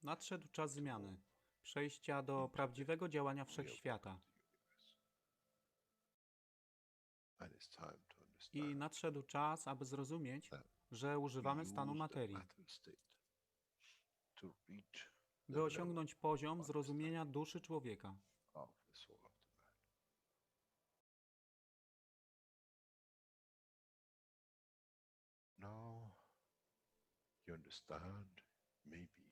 Nadszedł czas zmiany, przejścia do prawdziwego działania wszechświata. I nadszedł czas, aby zrozumieć, że używamy stanu materii, by osiągnąć poziom zrozumienia duszy człowieka.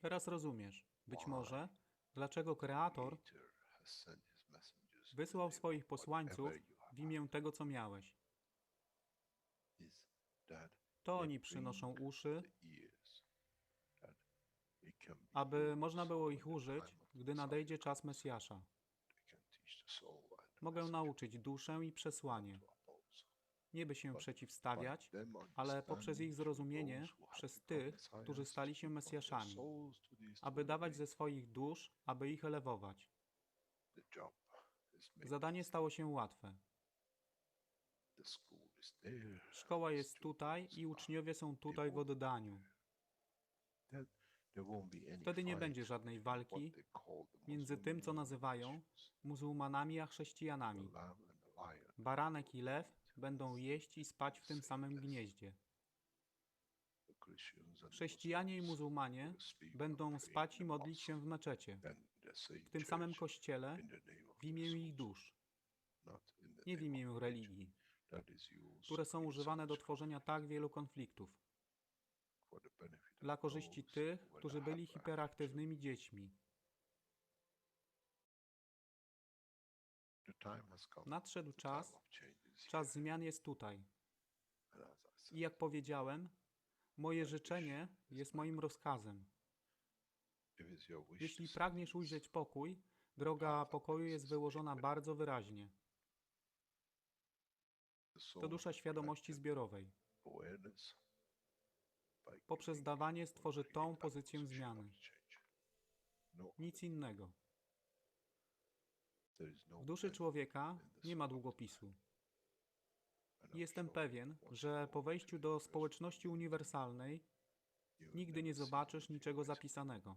Teraz rozumiesz, być może, dlaczego Kreator wysłał swoich posłańców w imię tego, co miałeś. To oni przynoszą uszy, aby można było ich użyć, gdy nadejdzie czas Mesjasza. Mogę nauczyć duszę i przesłanie. Nie by się przeciwstawiać, ale poprzez ich zrozumienie przez tych, którzy stali się Mesjaszami, aby dawać ze swoich dusz, aby ich elewować. Zadanie stało się łatwe. Szkoła jest tutaj i uczniowie są tutaj w oddaniu. Wtedy nie będzie żadnej walki między tym, co nazywają muzułmanami, a chrześcijanami. Baranek i lew będą jeść i spać w tym samym gnieździe. Chrześcijanie i muzułmanie będą spać i modlić się w meczecie, w tym samym kościele, w imię ich dusz, nie w imię religii, które są używane do tworzenia tak wielu konfliktów, dla korzyści tych, którzy byli hiperaktywnymi dziećmi. Nadszedł czas, czas zmian jest tutaj. I jak powiedziałem, moje życzenie jest moim rozkazem. Jeśli pragniesz ujrzeć pokój, droga pokoju jest wyłożona bardzo wyraźnie. To dusza świadomości zbiorowej. Poprzez dawanie stworzy tą pozycję zmiany. Nic innego. W duszy człowieka nie ma długopisu. Jestem pewien, że po wejściu do społeczności uniwersalnej nigdy nie zobaczysz niczego zapisanego,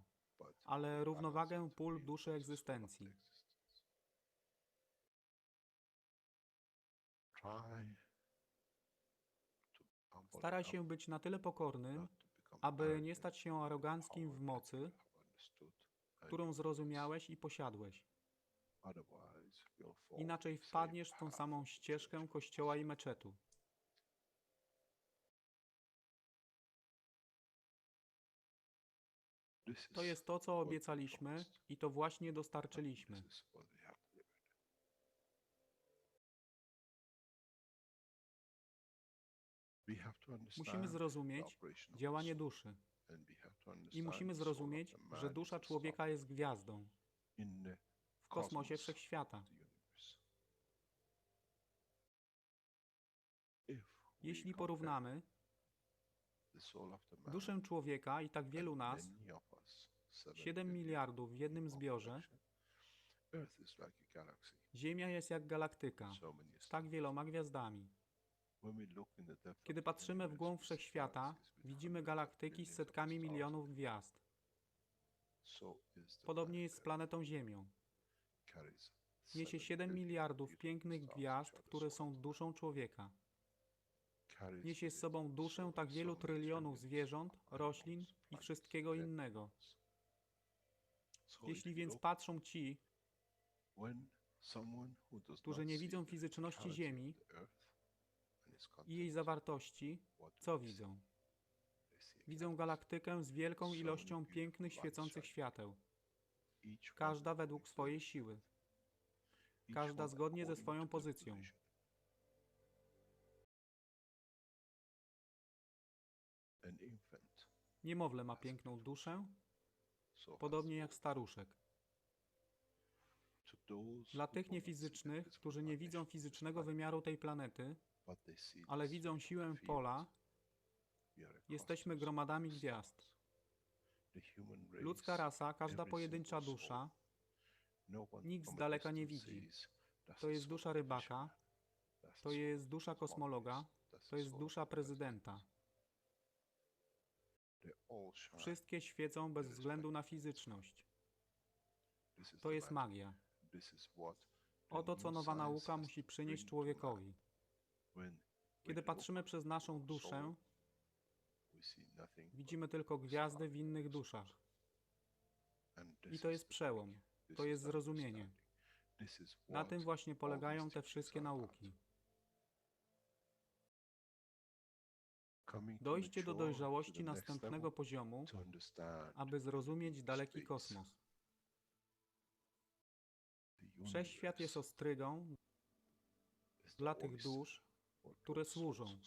ale równowagę pól duszy egzystencji. Staraj się być na tyle pokornym, aby nie stać się aroganckim w mocy, którą zrozumiałeś i posiadłeś. Inaczej wpadniesz w tą samą ścieżkę kościoła i meczetu. To jest to, co obiecaliśmy i to właśnie dostarczyliśmy. Musimy zrozumieć działanie duszy. I musimy zrozumieć, że dusza człowieka jest gwiazdą w kosmosie wszechświata. Jeśli porównamy duszę człowieka i tak wielu nas, 7 miliardów w jednym zbiorze, Ziemia jest jak galaktyka z tak wieloma gwiazdami. Kiedy patrzymy w głąb wszechświata, widzimy galaktyki z setkami milionów gwiazd. Podobnie jest z planetą Ziemią. Niesie 7 miliardów pięknych gwiazd, które są duszą człowieka. Niesie z sobą duszę tak wielu trylionów zwierząt, roślin i wszystkiego innego. Jeśli więc patrzą ci, którzy nie widzą fizyczności Ziemi i jej zawartości, co widzą? Widzą galaktykę z wielką ilością pięknych, świecących świateł. Każda według swojej siły. Każda zgodnie ze swoją pozycją. Niemowlę ma piękną duszę, podobnie jak staruszek. Dla tych niefizycznych, którzy nie widzą fizycznego wymiaru tej planety, ale widzą siłę pola, jesteśmy gromadami gwiazd. Ludzka rasa, każda pojedyncza dusza, nikt z daleka nie widzi. To jest dusza rybaka, to jest dusza kosmologa, to jest dusza prezydenta. Wszystkie świecą bez względu na fizyczność. To jest magia. Oto co nowa nauka musi przynieść człowiekowi. Kiedy patrzymy przez naszą duszę, widzimy tylko gwiazdy w innych duszach. I to jest przełom. To jest zrozumienie. Na tym właśnie polegają te wszystkie nauki. Dojście do dojrzałości następnego poziomu, aby zrozumieć daleki kosmos. Wszechświat jest ostrygą dla tych dusz, które służą.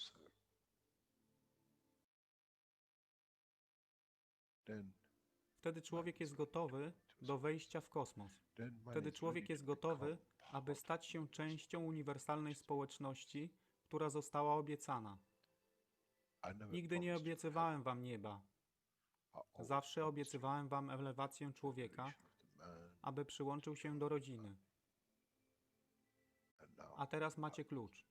Wtedy człowiek jest gotowy do wejścia w kosmos. Wtedy człowiek jest gotowy, aby stać się częścią uniwersalnej społeczności, która została obiecana. Nigdy nie obiecywałem wam nieba. Zawsze obiecywałem wam elewację człowieka, aby przyłączył się do rodziny. A teraz macie klucz.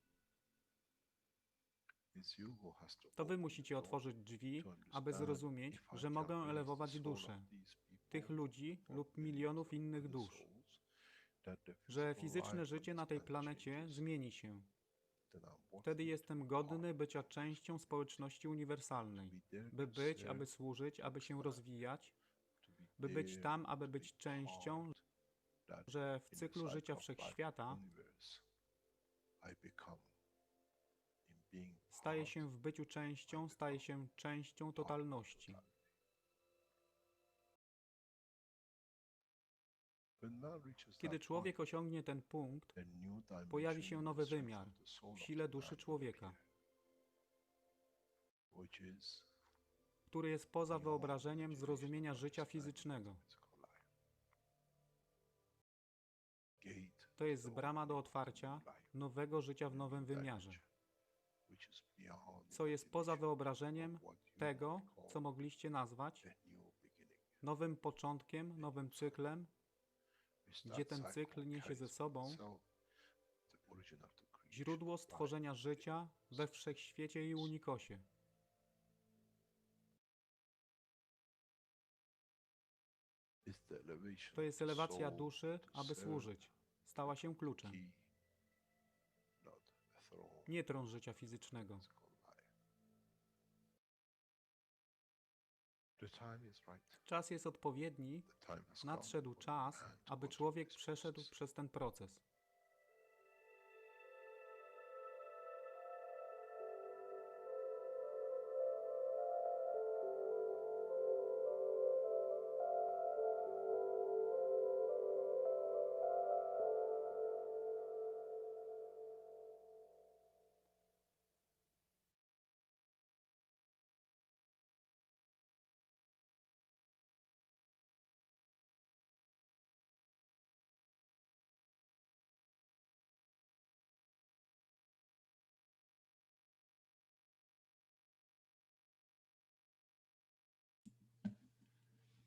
To wy musicie otworzyć drzwi, aby zrozumieć, że mogę elewować duszę tych ludzi lub milionów innych dusz, że fizyczne życie na tej planecie zmieni się. Wtedy jestem godny bycia częścią społeczności uniwersalnej, by być, aby służyć, aby się rozwijać, by być tam, aby być częścią, że w cyklu życia wszechświata staje się w byciu częścią, staje się częścią totalności. Kiedy człowiek osiągnie ten punkt, pojawi się nowy wymiar w sile duszy człowieka, który jest poza wyobrażeniem zrozumienia życia fizycznego. To jest brama do otwarcia nowego życia w nowym wymiarze, co jest poza wyobrażeniem tego, co mogliście nazwać nowym początkiem, nowym cyklem, gdzie ten cykl niesie ze sobą źródło stworzenia życia we wszechświecie i unikosie. To jest elewacja duszy, aby służyć. Stała się kluczem. Nie tron życia fizycznego. Czas jest odpowiedni, nadszedł czas, aby człowiek przeszedł przez ten proces.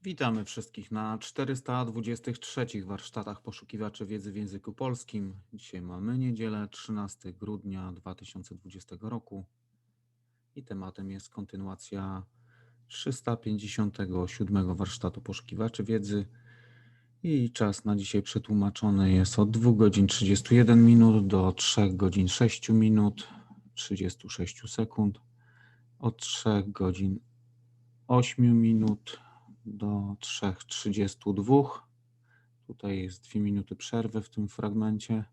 Witamy wszystkich na 423 warsztatach poszukiwaczy wiedzy w języku polskim. Dzisiaj mamy niedzielę, 13 grudnia 2020 roku i tematem jest kontynuacja 357 warsztatu poszukiwaczy wiedzy i czas na dzisiaj przetłumaczony jest od 2 godzin 31 minut do 3 godzin 6 minut 36 sekund, od 3 godzin 8 minut do 3:32. Tutaj jest 2 minuty przerwy w tym fragmencie.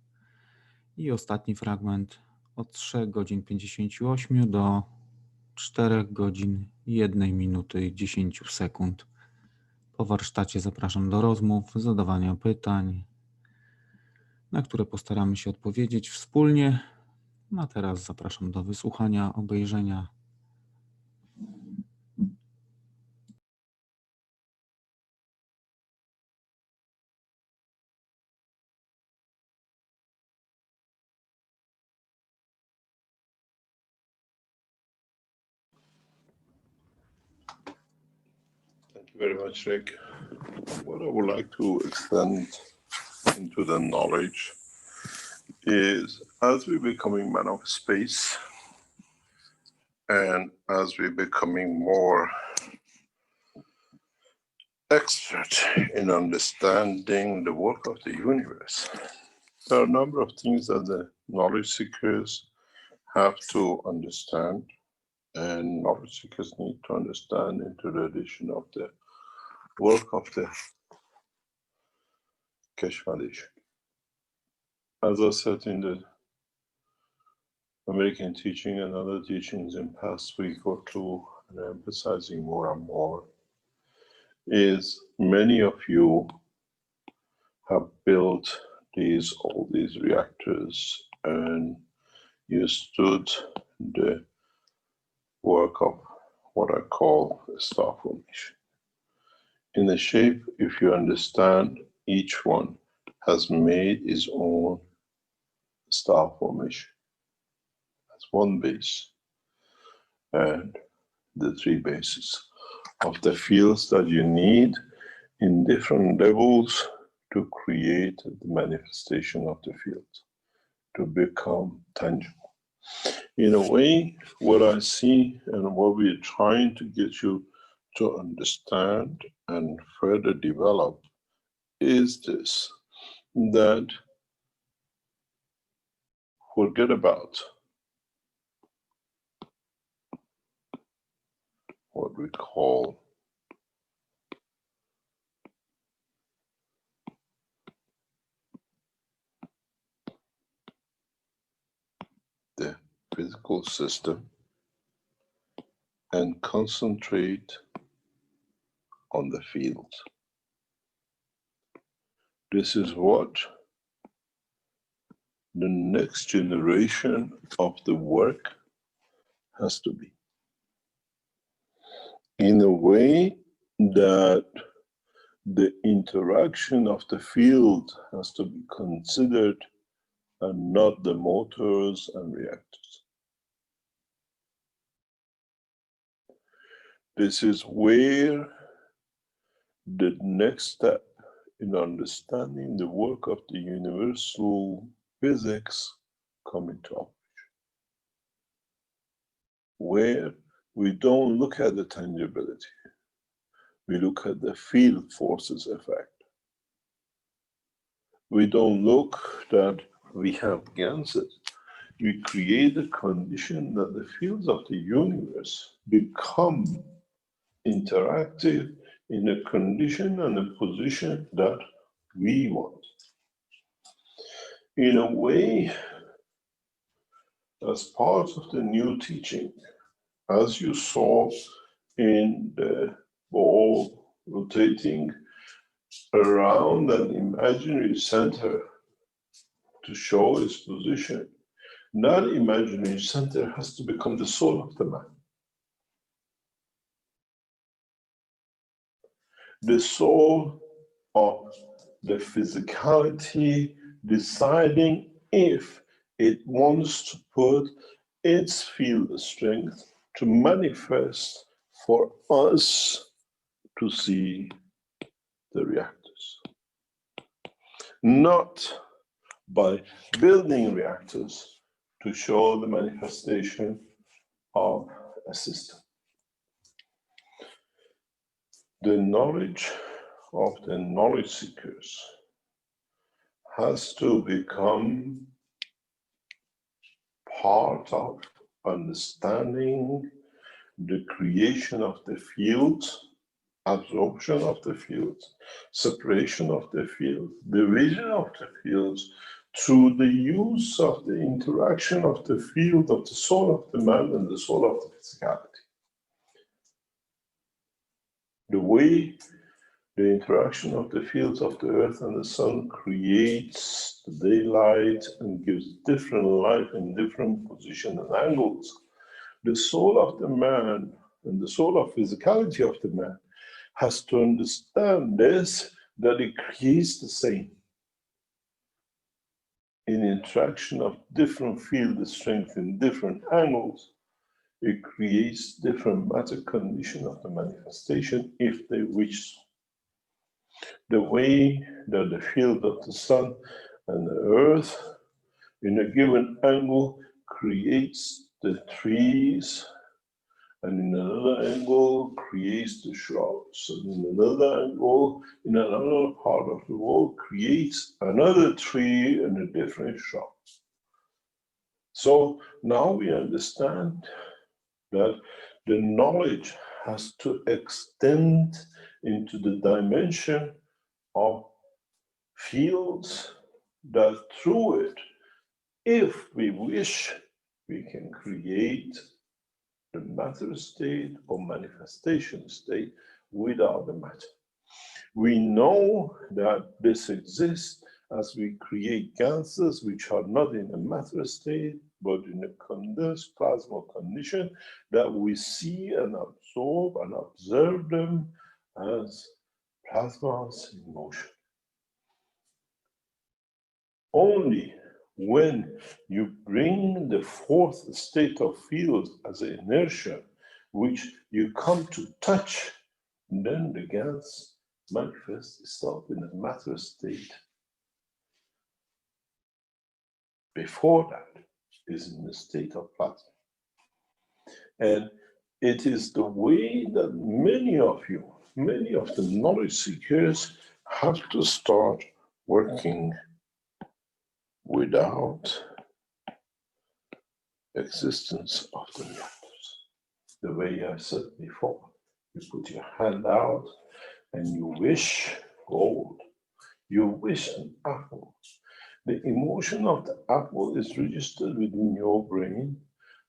I ostatni fragment od 3 godzin 58 do 4 godzin 1 minuty i 10 sekund. Po warsztacie zapraszam do rozmów, zadawania pytań, na które postaramy się odpowiedzieć wspólnie. A teraz zapraszam do wysłuchania, obejrzenia. Thank you very much, Rick. What I would like to extend into the knowledge is as we're becoming man of space and as we're becoming more expert in understanding the work of the universe, there are a number of things that the knowledge seekers have to understand, and knowledge seekers need to understand into the addition of the work of the Keshe Foundation. As I said in the American teaching and other teachings in past week or two, and emphasizing more and more, is many of you have built all these reactors, and you stood the work of what I call a star formation. In the shape, if you understand, each one has made its own star formation. That's one base, and the three bases of the fields that you need in different levels to create the manifestation of the field, to become tangible. In a way, what I see and what we're trying to get you to understand and further develop is this, that forget about what we call the physical system and concentrate on the field. This is what the next generation of the work has to be. In a way that the interaction of the field has to be considered and not the motors and reactors. This is where the next step in understanding the work of the universal physics come into operation, where we don't look at the tangibility, we look at the field forces effect. We don't look that we have Ganses. We create a condition that the fields of the universe become interactive in a condition and a position that we want. In a way, as part of the new teaching, as you saw in the ball rotating around an imaginary center to show its position, that imaginary center has to become the soul of the man. The soul of the physicality deciding if it wants to put its field strength to manifest for us to see the reactors. Not by building reactors to show the manifestation of a system. The knowledge of the knowledge seekers has to become part of understanding the creation of the field, absorption of the field, separation of the field, division of the fields, through the use of the interaction of the field of the soul of the man and the soul of the physicality. The way the interaction of the fields of the earth and the sun creates the daylight and gives different light in different positions and angles. The soul of the man and the soul of physicality of the man has to understand this, that it creates the same. In interaction of different field strength in different angles, it creates different matter condition of the manifestation if they wish. The way that the field of the sun and the earth in a given angle creates the trees and in another angle creates the shrubs, and in another angle, in another part of the world, creates another tree and a different shrub. So now we understand that the knowledge has to extend into the dimension of fields that through it, if we wish, we can create the matter state or manifestation state without the matter. We know that this exists as we create gases which are not in a matter state, but in a condensed plasma condition that we see and absorb and observe them as plasmas in motion. Only when you bring the fourth state of fields as an inertia, which you come to touch, then the gas manifests itself in a matter state. Before that is in the state of plasma. And it is the way that many of you, many of the knowledge seekers have to start working without existence of the matters. The way I said before, you put your hand out and you wish gold, you wish an apple. The emotion of the apple is registered within your brain.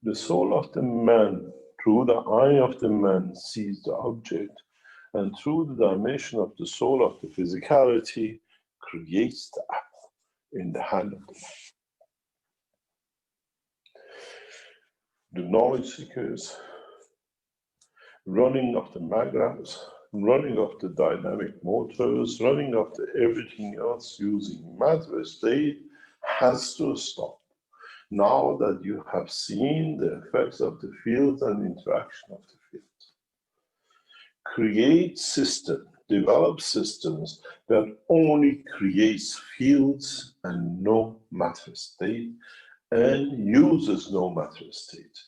The soul of the man, through the eye of the man, sees the object, and through the dimension of the soul of the physicality, creates the apple in the hand of the man. The knowledge seekers, running of the magraphs, running of the dynamic motors, running of the everything else using matter state has to stop. Now that you have seen the effects of the field and interaction of the field. Create systems, develop systems that only creates fields and no matter state, and uses no matter state.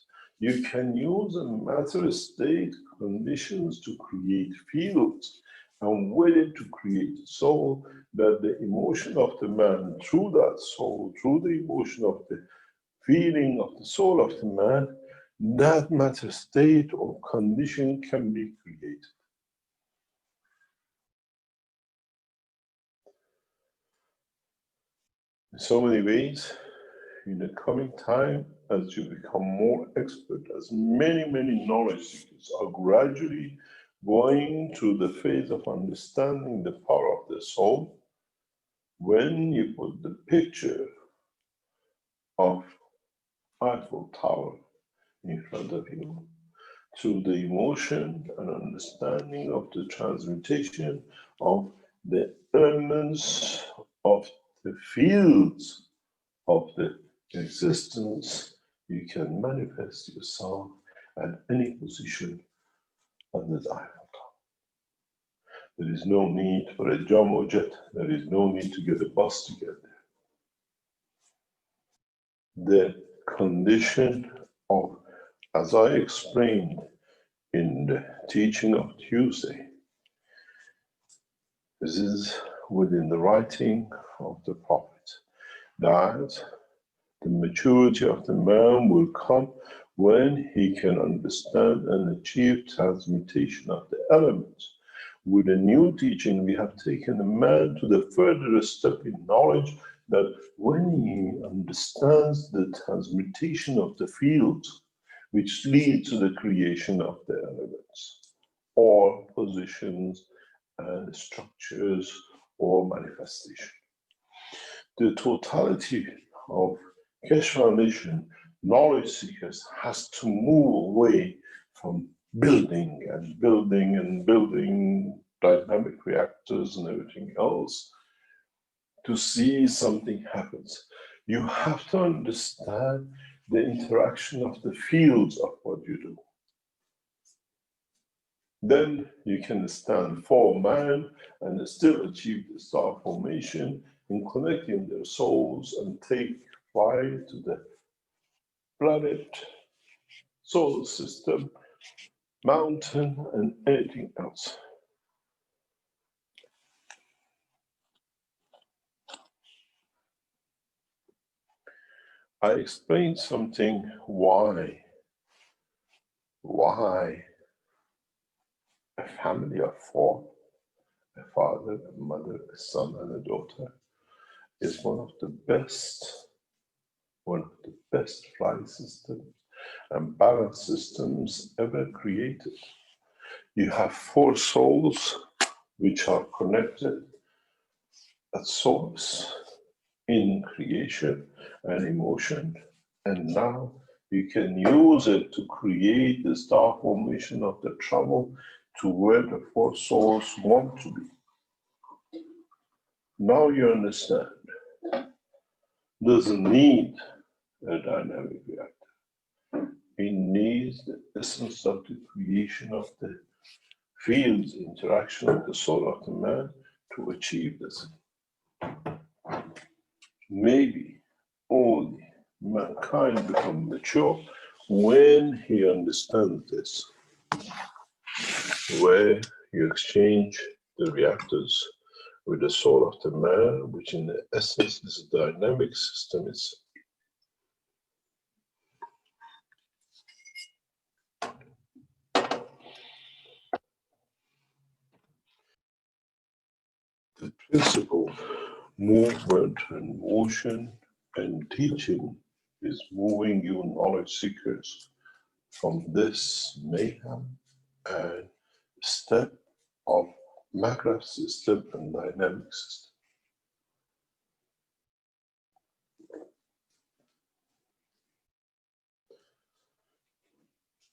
You can use a matter state conditions to create fields, and with it to create a soul, that the emotion of the man through that soul, through the emotion of the feeling of the soul of the man, that matter state or condition can be created. In so many ways, in the coming time, as you become more expert, as many knowledge seekers are gradually going through the phase of understanding the power of the soul, when you put the picture of Eiffel Tower in front of you, through the emotion and understanding of the transmutation of the elements of the fields of the existence, you can manifest yourself at any position on the Eiffel Tower. There is no need for a jumbo jet. There is no need to get a bus to get there. The condition of, as I explained in the teaching of Tuesday, this is within the writing of the prophet, that the maturity of the man will come when he can understand and achieve transmutation of the elements. With a new teaching, we have taken the man to the furthest step in knowledge, that when he understands the transmutation of the fields, which lead to the creation of the elements, or positions and structures or manifestation. The totality of Keshe Foundation knowledge seekers has to move away from building and building and building dynamic reactors and everything else to see something happens. You have to understand the interaction of the fields of what you do. Then you can stand for man and still achieve the star formation in connecting their souls and take flight to the planet, solar system, mountain, and anything else. I explained something why a family of four, a father, a mother, a son, and a daughter, is one of the best flight systems and balance systems ever created. You have four souls which are connected at source in creation and emotion, and now you can use it to create the star formation of the travel to where the four souls want to be. Now you understand. Doesn't need a dynamic reactor. It needs the essence of the creation of the fields, interaction of the soul of the man to achieve this. Maybe only mankind become mature when he understands this, where you exchange the reactors with the soul of the man, which in the essence is a dynamic system itself. The principle, movement and motion and teaching is moving you knowledge seekers from this mayhem and step of macro system and dynamic system.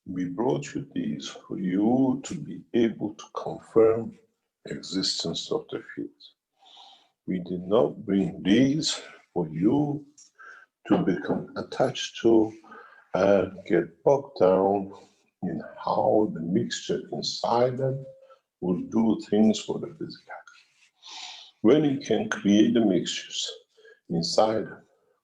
We brought you these for you to be able to confirm existence of the field. We did not bring these for you to become attached to and get bogged down in how the mixture inside them will do things for the physical. When you can create the mixtures inside them,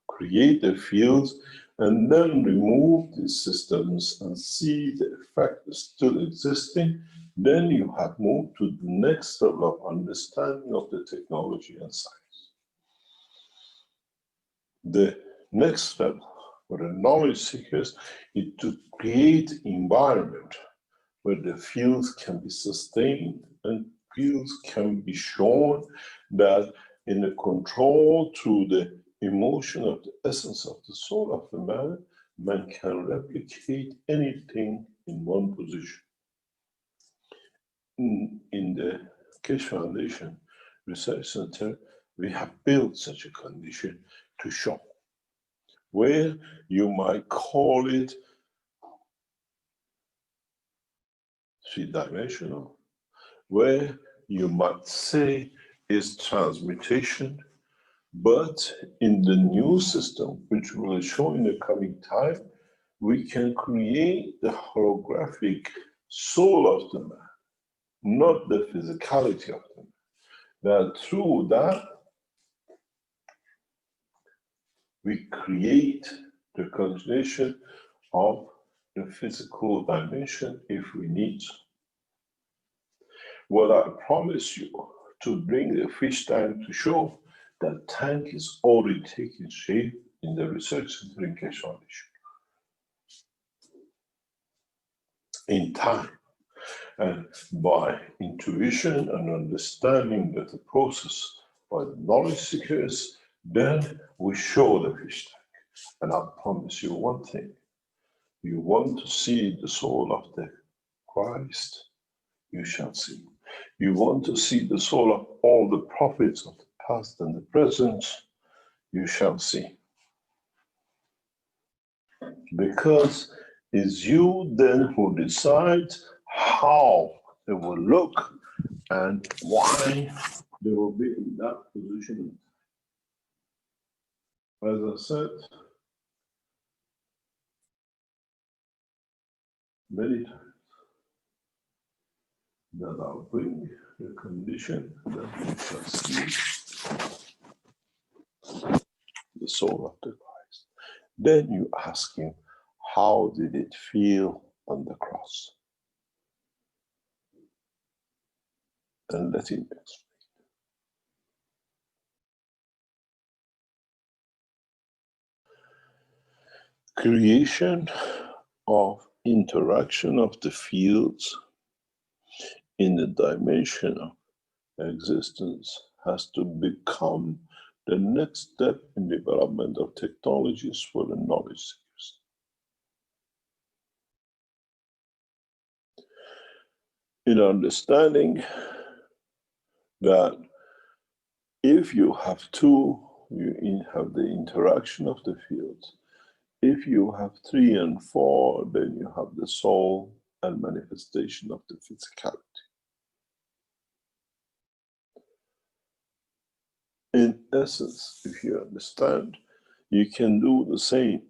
create the fields, and then remove these systems and see the effect is still existing, then you have moved to the next level of understanding of the technology and science. The next step for the knowledge seekers is to create environment where the fields can be sustained and fields can be shown that in the control through the emotion of the essence of the soul of the man, man can replicate anything in one position. In the Keshe Foundation Research Center, we have built such a condition to show, where you might call it three-dimensional, where you might say is transmutation, but in the new system, which we will show in the coming time, we can create the holographic soul of the man, not the physicality of the man. That through that, we create the continuation of the physical dimension if we need to. What I promise you to bring the fish tank to show, that tank is already taking shape in the research center in Keshe Foundation. In time, and by intuition and understanding that the process by the knowledge seekers, then we show the fish tank. And I promise you one thing, you want to see the soul of the Christ, you shall see. You want to see the soul of all the prophets of the past and the present, you shall see. Because it's you then who decides how they will look and why they will be in that position. As I said many times, that I'll bring the condition that you shall see the soul of the Christ. Then you ask him, how did it feel on the cross? and let him explain. Creation of interaction of the fields in the dimension of existence has to become the next step in development of technologies for the knowledge seekers. In understanding that if you have two, you have the interaction of the fields. If you have 3 and 4, then you have the soul and manifestation of the physicality. In essence, if you understand, you can do the same.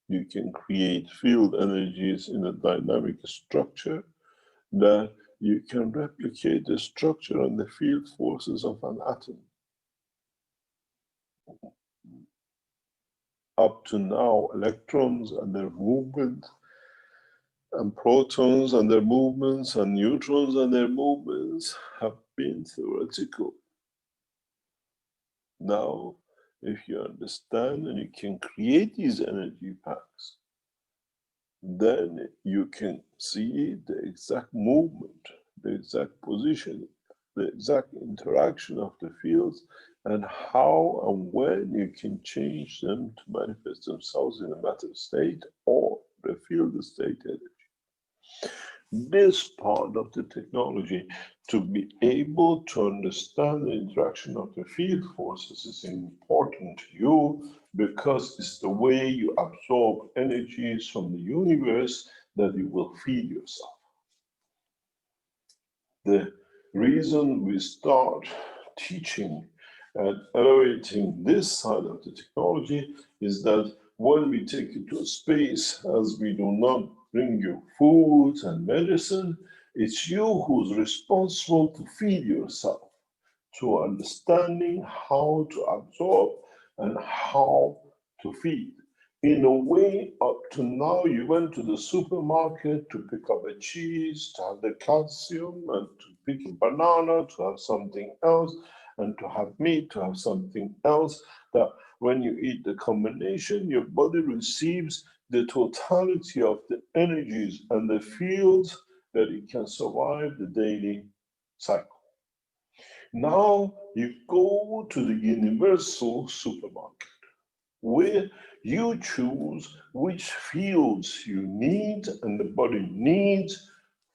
You can create field energies in a dynamic structure that you can replicate the structure and the field forces of an atom. Up to now, electrons and their movement, and protons and their movements, and neutrons and their movements have been theoretical. Now, if you understand and you can create these energy packs, then you can see the exact movement, the exact position, the exact interaction of the fields, and how and when you can change them to manifest themselves in a matter state or the field state energy. This part of the technology, to be able to understand the interaction of the field forces, is important to you because it's the way you absorb energies from the universe that you will feed yourself. The reason we start teaching and elevating this side of the technology is that when we take you to a space, as we do not bring you food and medicine, it's you who's responsible to feed yourself, to understanding how to absorb and how to feed. In a way, up to now, you went to the supermarket to pick up a cheese, to have the calcium, and to pick a banana, to have something else, and to have meat, to have something else, that when you eat the combination, your body receives the totality of the energies and the fields that it can survive the daily cycle. Now you go to the universal supermarket, where you choose which fields you need and the body needs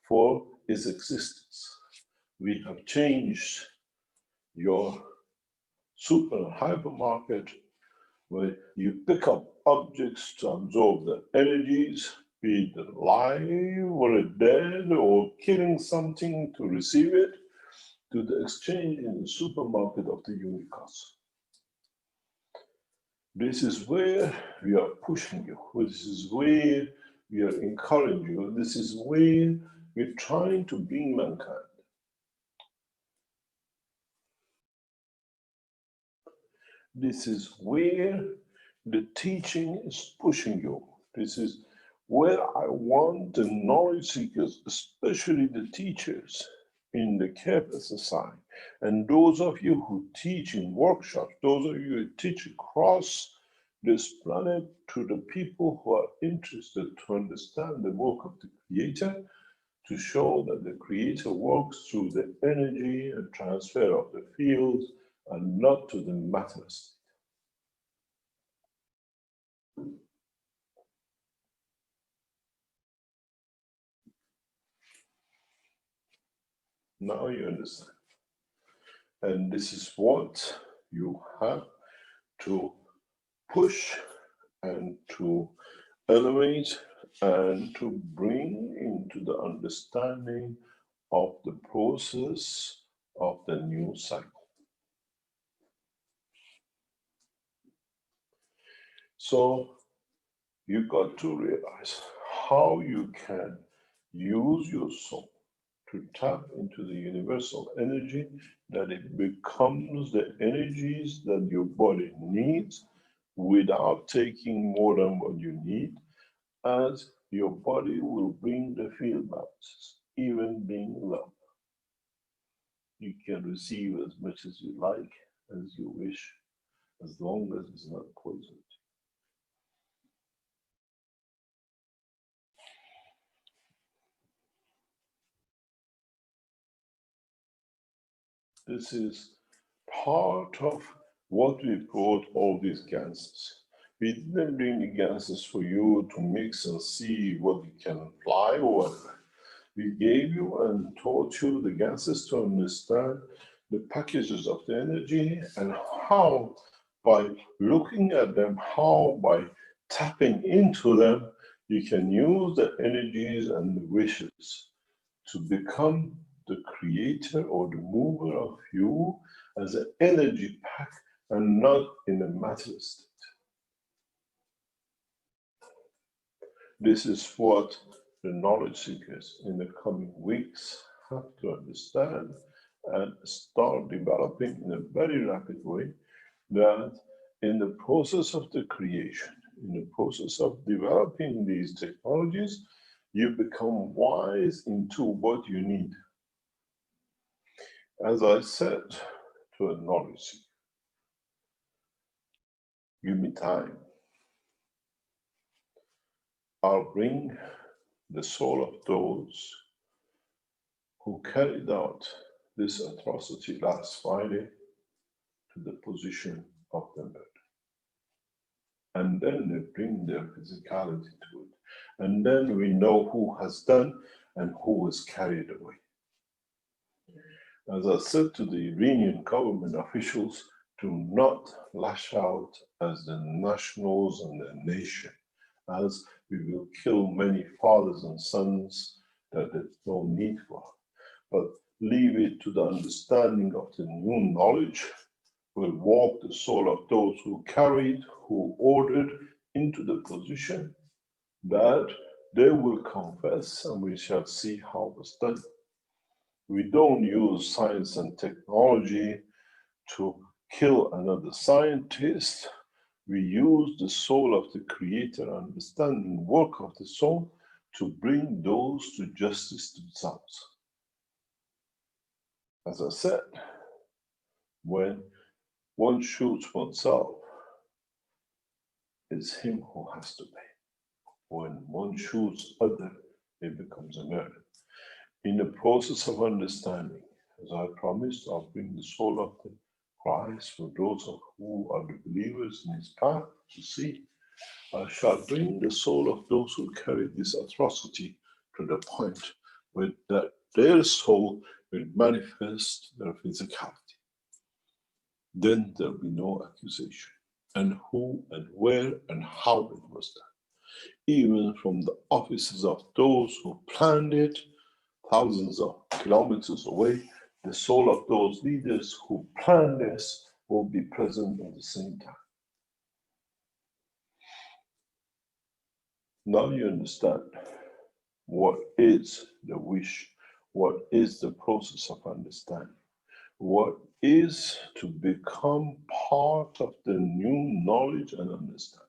for its existence. We have changed your super hypermarket where you pick up objects to absorb the energies, be it alive or dead or killing something to receive it, to the exchange in the supermarket of the universe. This is where we are pushing you. This is where we are encouraging you. This is where we're trying to bring mankind. This is where the teaching is pushing you. This is where I want the knowledge seekers, especially the teachers in the KF SSI, and those of you who teach in workshops, those of you who teach across this planet, to the people who are interested to understand the work of the Creator, to show that the Creator works through the energy and transfer of the fields and not to the matter state. Now you understand. And this is what you have to push and to elevate and to bring into the understanding of the process of the new cycle. So you got to realize how you can use your soul to tap into the universal energy, that it becomes the energies that your body needs without taking more than what you need, as your body will bring the field balances, even being love. You can receive as much as you like, as you wish, as long as it's not poisoned. This is part of what we brought all these gases. We didn't bring the gases for you to mix and see what you can fly or whatever. We gave you and taught you the gases to understand the packages of the energy and how, by looking at them, how by tapping into them, you can use the energies and the wishes to become the creator or the mover of you as an energy pack and not in a matter state. This is what the knowledge seekers in the coming weeks have to understand and start developing in a very rapid way, that in the process of the creation, in the process of developing these technologies, you become wise into what you need. As I said to a knowledge seeker, give me time. I'll bring the soul of those who carried out this atrocity last Friday to the position of the murder. And then they bring their physicality to it. And then we know who has done and who was carried away. As I said to the Iranian government officials, do not lash out as the nationals and the nation, as we will kill many fathers and sons that there's no need for. But leave it to the understanding of the new knowledge, will walk the soul of those who carried, who ordered into the position, that they will confess, and we shall see how it was done. We don't use science and technology to kill another scientist. We use the soul of the creator, understanding work of the soul, to bring those to justice themselves. As I said, when one shoots oneself, it's him who has to pay. When one shoots other, it becomes a murder. In the process of understanding, as I promised, I'll bring the soul of the Christ for those of who are the believers in his path to see. I shall bring the soul of those who carry this atrocity to the point where that their soul will manifest their physicality. Then there'll be no accusation, and who and where and how it was done. Even from the offices of those who planned it, thousands of kilometers away, the soul of those leaders who planned this will be present at the same time. Now you understand what is the wish, what is the process of understanding, what is to become part of the new knowledge and understanding.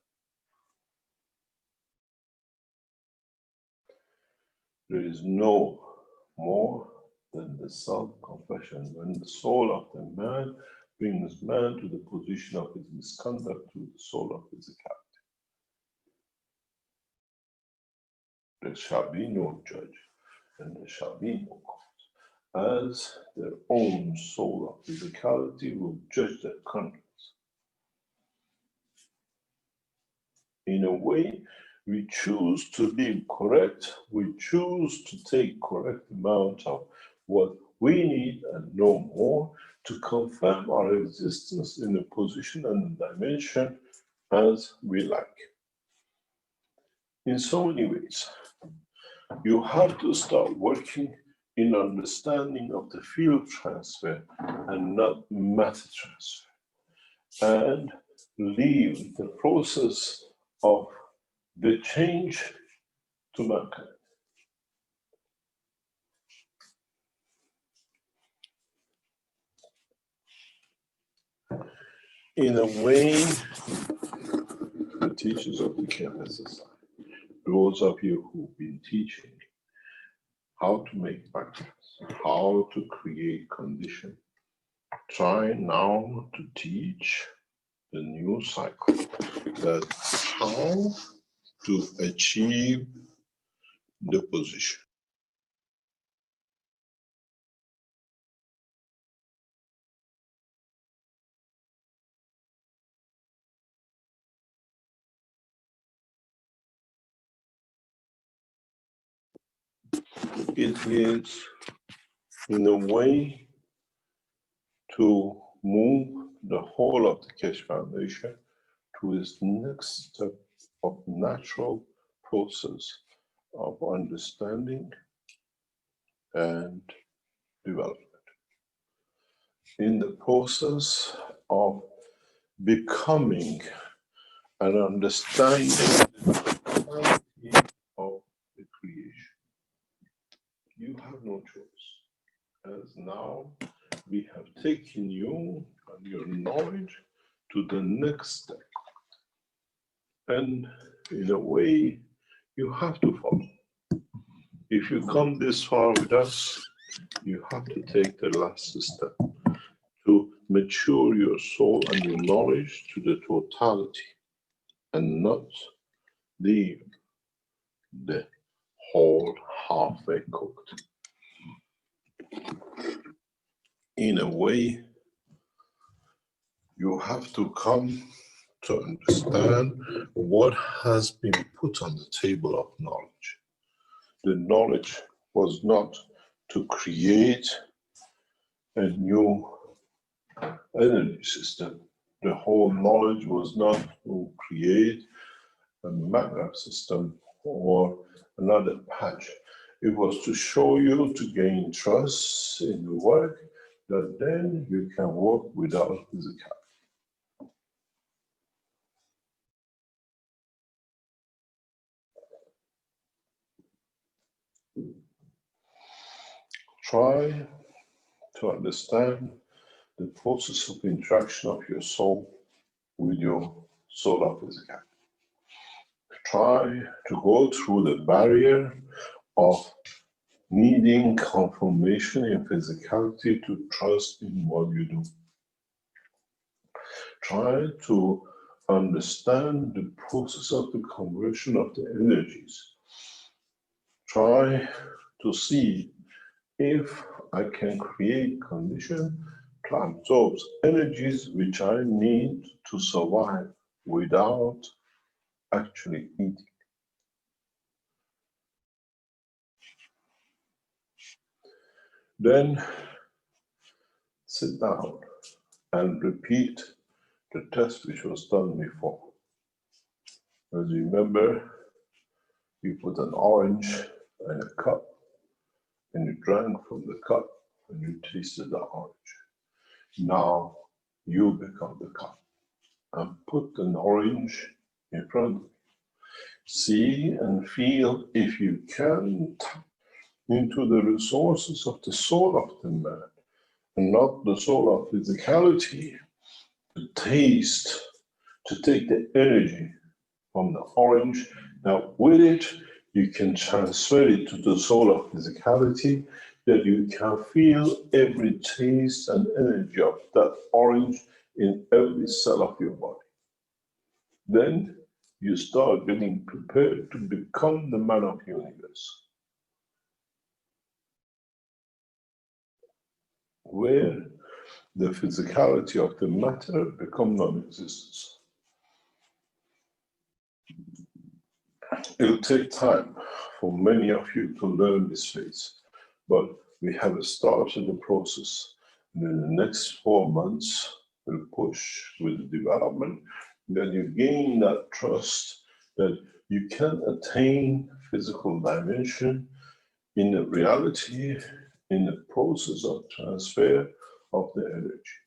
There is no more than the self-confession when the soul of the man brings man to the position of his misconduct through the soul of physicality. There shall be no judge and there shall be no court, as their own soul of physicality will judge their conduct. In a way, we choose to live correct, we choose to take correct amount of what we need and no more to confirm our existence in a position and a dimension as we like. In so many ways, you have to start working in understanding of the field transfer and not matter transfer, and leave the process of the change to mankind. In a way, the teachers of the KF SSI, those of you who've been teaching how to make backgrounds, how to create condition. Try now to teach the new cycle that how to achieve the position. It is in a way to move the whole of the Keshe Foundation to its next step of natural process of understanding and development. In the process of becoming and understanding the totality of the creation, you have no choice, as now we have taken you and your knowledge to the next step. And in a way, you have to follow. If you come this far with us, you have to take the last step to mature your soul and your knowledge to the totality and not leave the whole halfway cooked. In a way, you have to come to understand what has been put on the table of knowledge. The knowledge was not to create a new energy system. The whole knowledge was not to create a magnet system or another patch. It was to show you to gain trust in the work, that then you can work without physicality. Try to understand the process of interaction of your soul with your solar physicality. Try to go through the barrier of needing confirmation in physicality to trust in what you do. Try to understand the process of the conversion of the energies. Try to see if I can create conditions to absorb energies which I need to survive without actually eating. Then sit down and repeat the test which was done before. As you remember, you put an orange in a cup and you drank from the cup and you tasted the orange. Now you become the cup and put an orange in front of you. See and feel if you can tap into the resources of the soul of the man and not the soul of physicality, to taste, to take the energy from the orange. Now with it, you can transfer it to the soul of physicality, that you can feel every taste and energy of that orange in every cell of your body. Then you start getting prepared to become the man of the universe, where the physicality of the matter becomes non-existence. It'll take time for many of you to learn this phase, but we have started the process. And in the next 4 months, we'll push with the development, that you gain that trust that you can attain physical dimension in the reality, in the process of transfer of the energy.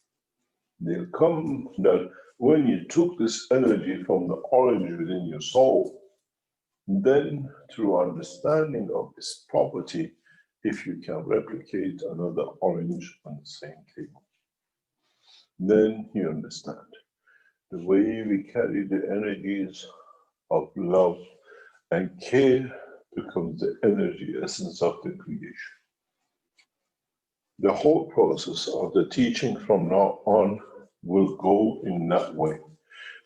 They'll come that when you took this energy from the orange within your soul, then through understanding of this property, if you can replicate another orange on the same table, then you understand the way we carry the energies of love and care becomes the energy essence of the creation. The whole process of the teaching from now on will go in that way.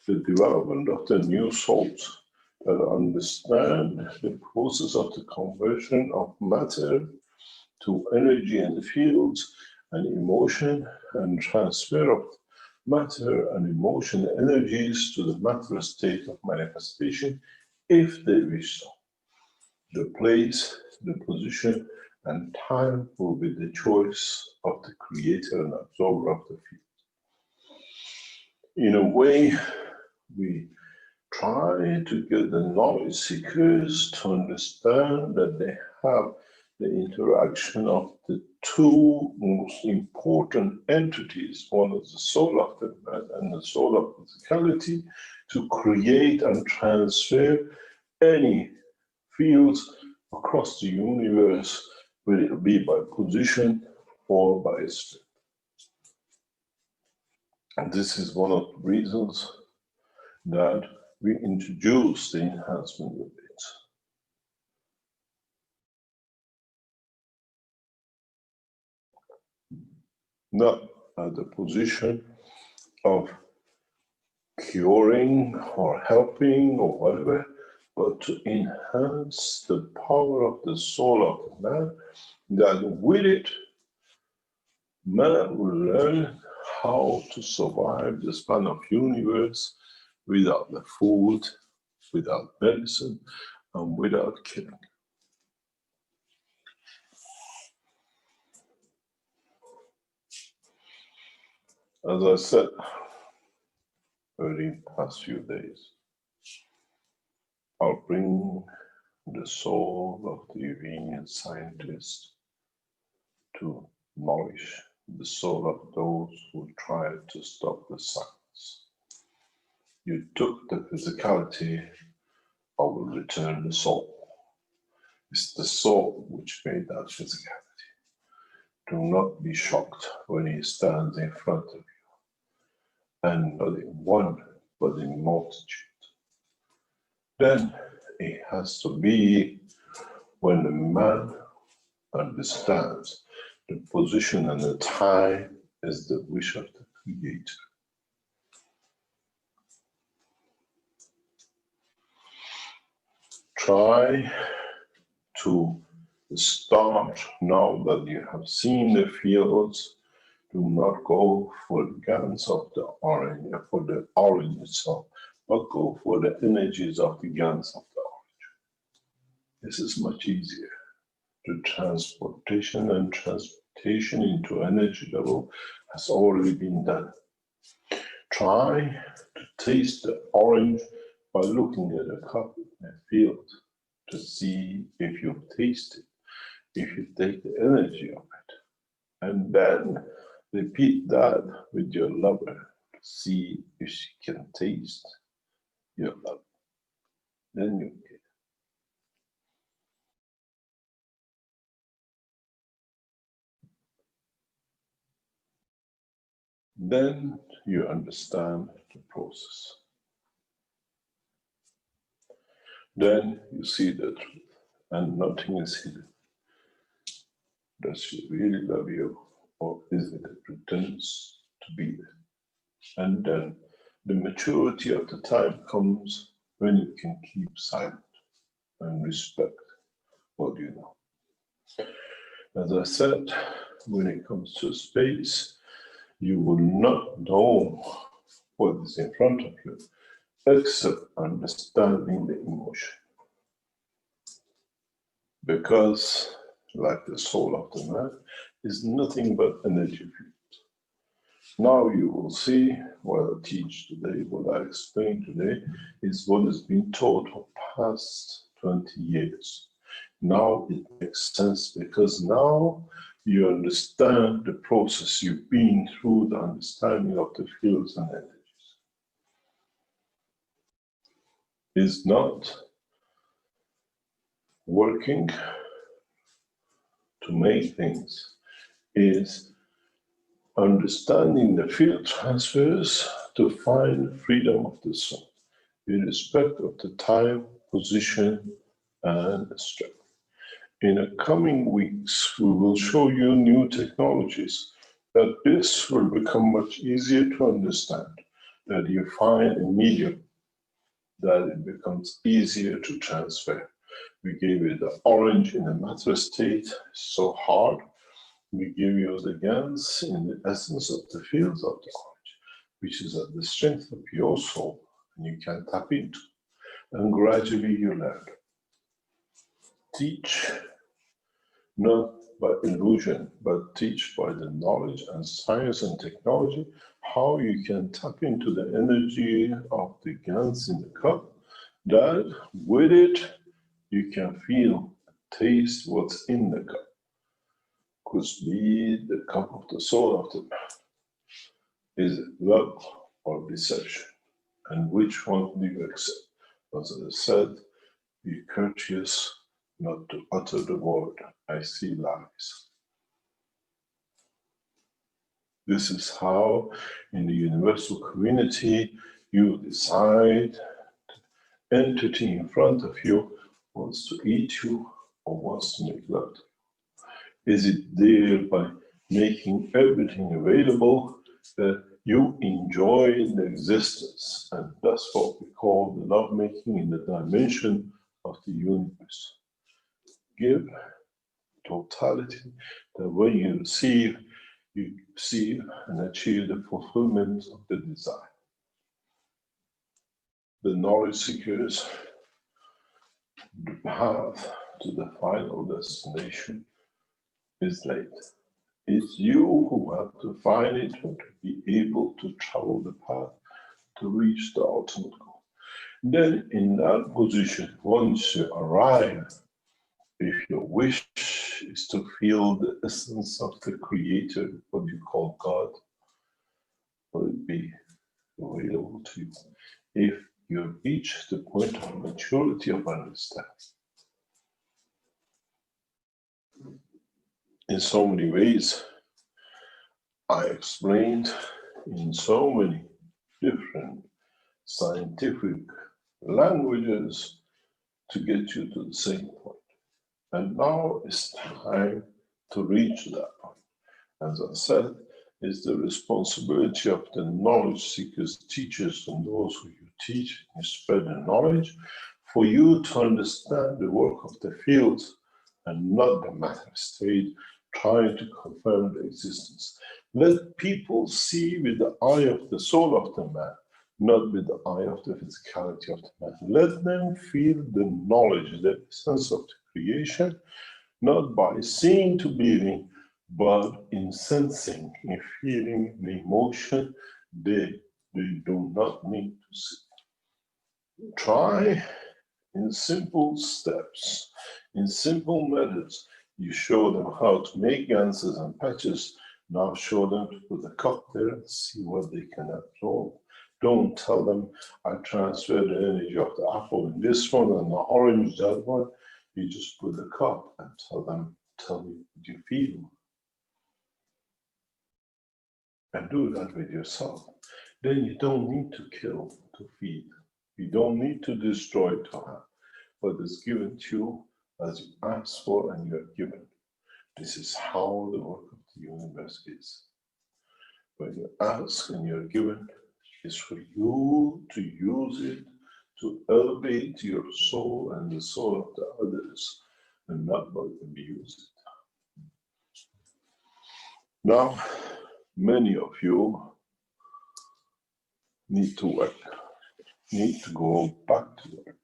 The development of the new souls that understand the process of the conversion of matter to energy in the fields and emotion, and transfer of matter and emotion energies to the material state of manifestation, if they wish so. The place, the position, and time will be the choice of the creator and absorber of the field. In a way, we try to get the knowledge seekers to understand that they have the interaction of the two most important entities. One is the soul of the man and the soul of physicality, to create and transfer any fields across the universe, whether it be by position or by strength. And this is one of the reasons that we introduce the enhancement of it. Not at the position of curing or helping or whatever, but to enhance the power of the soul of the man, that with it, man will learn how to survive the span of universe without the food, without medicine, and without killing. As I said early past few days, I'll bring the soul of the Iranian scientist to nourish the soul of those who tried to stop the science. You took the physicality, I will return the soul. It's the soul which made that physicality. Do not be shocked when he stands in front of you, and not in one, but in multitude. Then it has to be when the man understands the position and the time is the wish of the Creator. Try to start now that you have seen the fields. Do not go for the gans of the orange, for the orange itself, but go for the energies of the gans of the orange. This is much easier. The transportation and transmutation into energy level has already been done. Try to taste the orange by looking at a cup in a field to see if you taste it, if you take the energy of it, and then repeat that with your lover to see if she can taste your love. Then you get it. Then you understand the process. Then you see the truth, and nothing is hidden. Does she really love you, or is it a pretense to be there? And then the maturity of the time comes when you can keep silent and respect what you know. As I said, when it comes to space, you will not know what is in front of you except understanding the emotion. Because, like the soul of the man, is nothing but energy field. Now you will see what I teach today, what I explain today, is what has been taught for past 20 years. Now it makes sense because now you understand the process you've been through, the understanding of the fields and energies. Is not working to make things, is understanding the field transfers to find freedom of the soul, in respect of the time, position, and strength. In the coming weeks, we will show you new technologies that this will become much easier to understand, that you find a medium that it becomes easier to transfer. We gave you the orange in the matter state, so hard. We give you the GANs in the essence of the fields of the orange, which is at the strength of your soul, and you can tap into. And gradually you learn. Teach not by illusion, but teach by the knowledge and science and technology, how you can tap into the energy of the GANs in the cup, that with it, you can feel, taste what's in the cup. Could be the cup of the soul of the man. Is it love or deception? And which one do you accept? As I said, be courteous not to utter the word, I see lies. This is how, in the universal community, you decide the entity in front of you wants to eat you or wants to make love to you. Is it there by making everything available that you enjoy the existence? And that's what we call the lovemaking in the dimension of the universe. Give totality, that when you receive and achieve the fulfillment of the desire. The knowledge seekers, the path to the final destination is late. It's you who have to find it and to be able to travel the path to reach the ultimate goal. Then in that position, once you arrive, if your wish is to feel the essence of the Creator, what you call God, will it be available to you? If you reach the point of maturity of understanding. In so many ways, I explained in so many different scientific languages to get you to the same point. And now it's time to reach that point. As I said, it's the responsibility of the knowledge seekers, teachers, and those who you teach and spread the knowledge, for you to understand the work of the fields and not the matter state, trying to confirm the existence. Let people see with the eye of the soul of the man, not with the eye of the physicality of the man. Let them feel the knowledge, the essence of the creation, not by seeing to believing, but in sensing, in feeling the emotion they do not need to see. Try in simple steps, in simple methods. You show them how to make ganses and patches. Now show them to put a cup there and see what they can absorb. Don't tell them, I transfer the energy of the apple in this one and the orange that one. You just put the cup and tell them, tell me what you feel. And do that with yourself. Then you don't need to kill to feed. You don't need to destroy to have. What is given to you as you ask for and you're given. This is how the work of the universe is. When you ask and you're given, it's for you to use it to elevate your soul and the soul of the others, and not by abuse it. Now, many of you need to work, need to go back to work,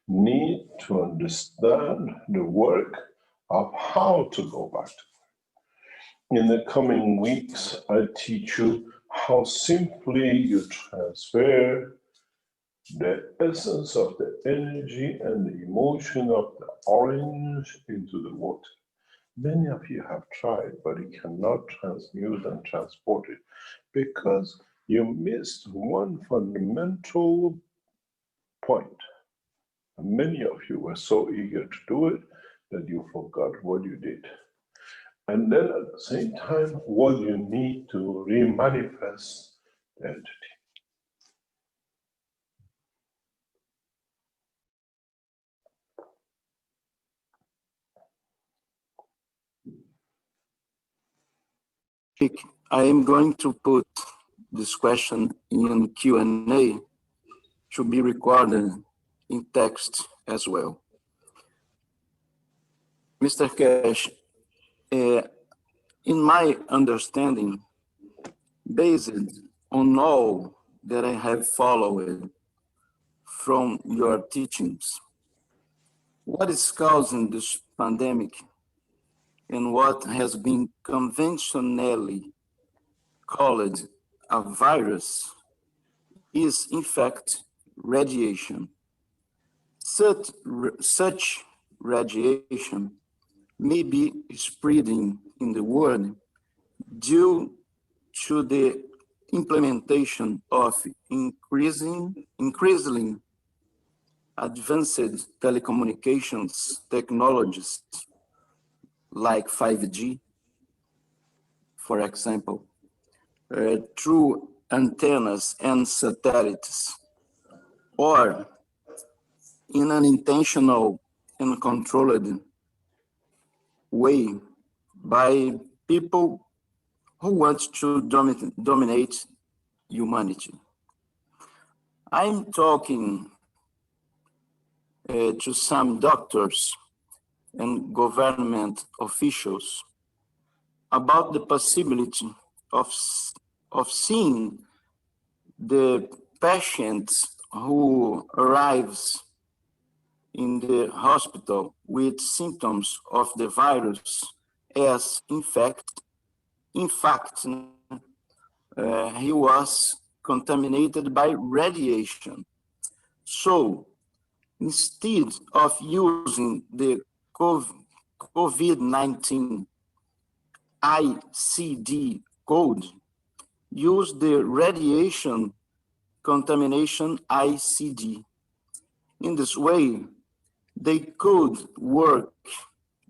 need to understand the work of how to go back to work. In the coming weeks, I teach you how simply you transfer the essence of the energy and the emotion of the orange into the water. Many of you have tried, but you cannot transmute and transport it because you missed one fundamental point. And many of you were so eager to do it that you forgot what you did. And then at the same time, what you need to remanifest the entity. speak, I am going to put this question in Q&A to be recorded in text as well. Mr. Keshe, in my understanding, based on all that I have followed from your teachings, what is causing this pandemic and what has been conventionally called a virus is in fact radiation. Such radiation may be spreading in the world due to the implementation of increasingly advanced telecommunications technologies like 5G, for example, through antennas and satellites, or in an intentional and controlled way by people who want to dominate humanity. I'm talking to some doctors and government officials about the possibility of seeing the patients who arrives in the hospital with symptoms of the virus as in fact, he was contaminated by radiation. So instead of using the COVID-19 ICD code, use the radiation contamination ICD. In this way, they could work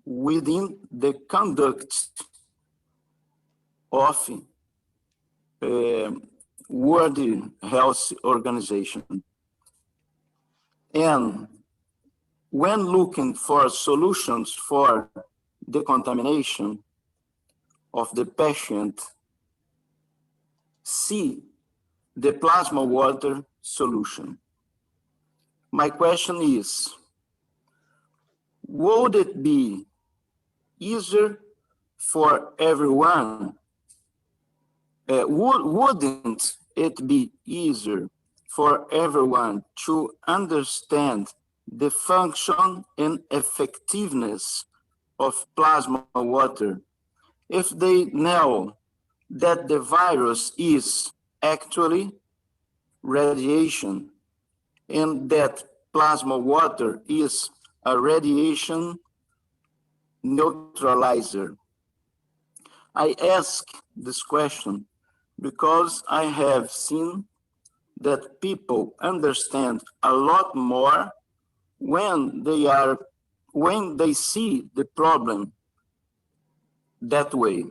within the conduct of World Health Organization. And when looking for solutions for decontamination of the patient, see the plasma water solution. My question is, would it be easier for everyone? Wouldn't it be easier for everyone to understand the function and effectiveness of plasma water if they know that the virus is actually radiation and that plasma water is a radiation neutralizer? I ask this question because I have seen that people understand a lot more when they see the problem that way.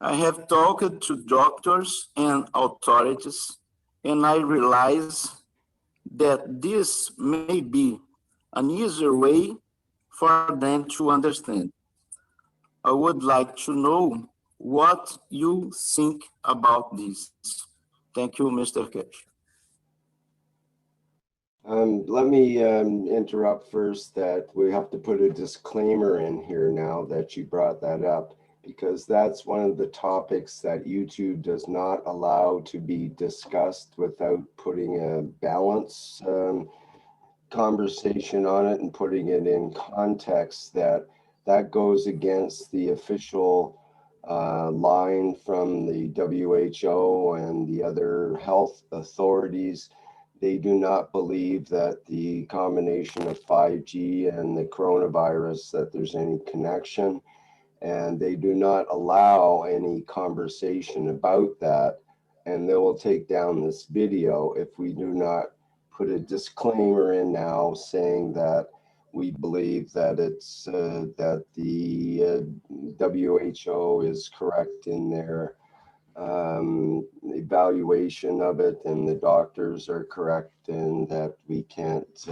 I have talked to doctors and authorities, and I realize that this may be an easier way for them to understand. I would like to know what you think about this. Thank you, Mr. Keshe. Let me interrupt first that we have to put a disclaimer in here now that you brought that up, because that's one of the topics that YouTube does not allow to be discussed without putting a balance conversation on it and putting it in context that goes against the official line from the WHO and the other health authorities. They do not believe that the combination of 5G and the coronavirus, that there's any connection, and they do not allow any conversation about that, and they will take down this video if we do not put a disclaimer in now saying that we believe that it's that the WHO is correct in their evaluation of it, and the doctors are correct, and that we can't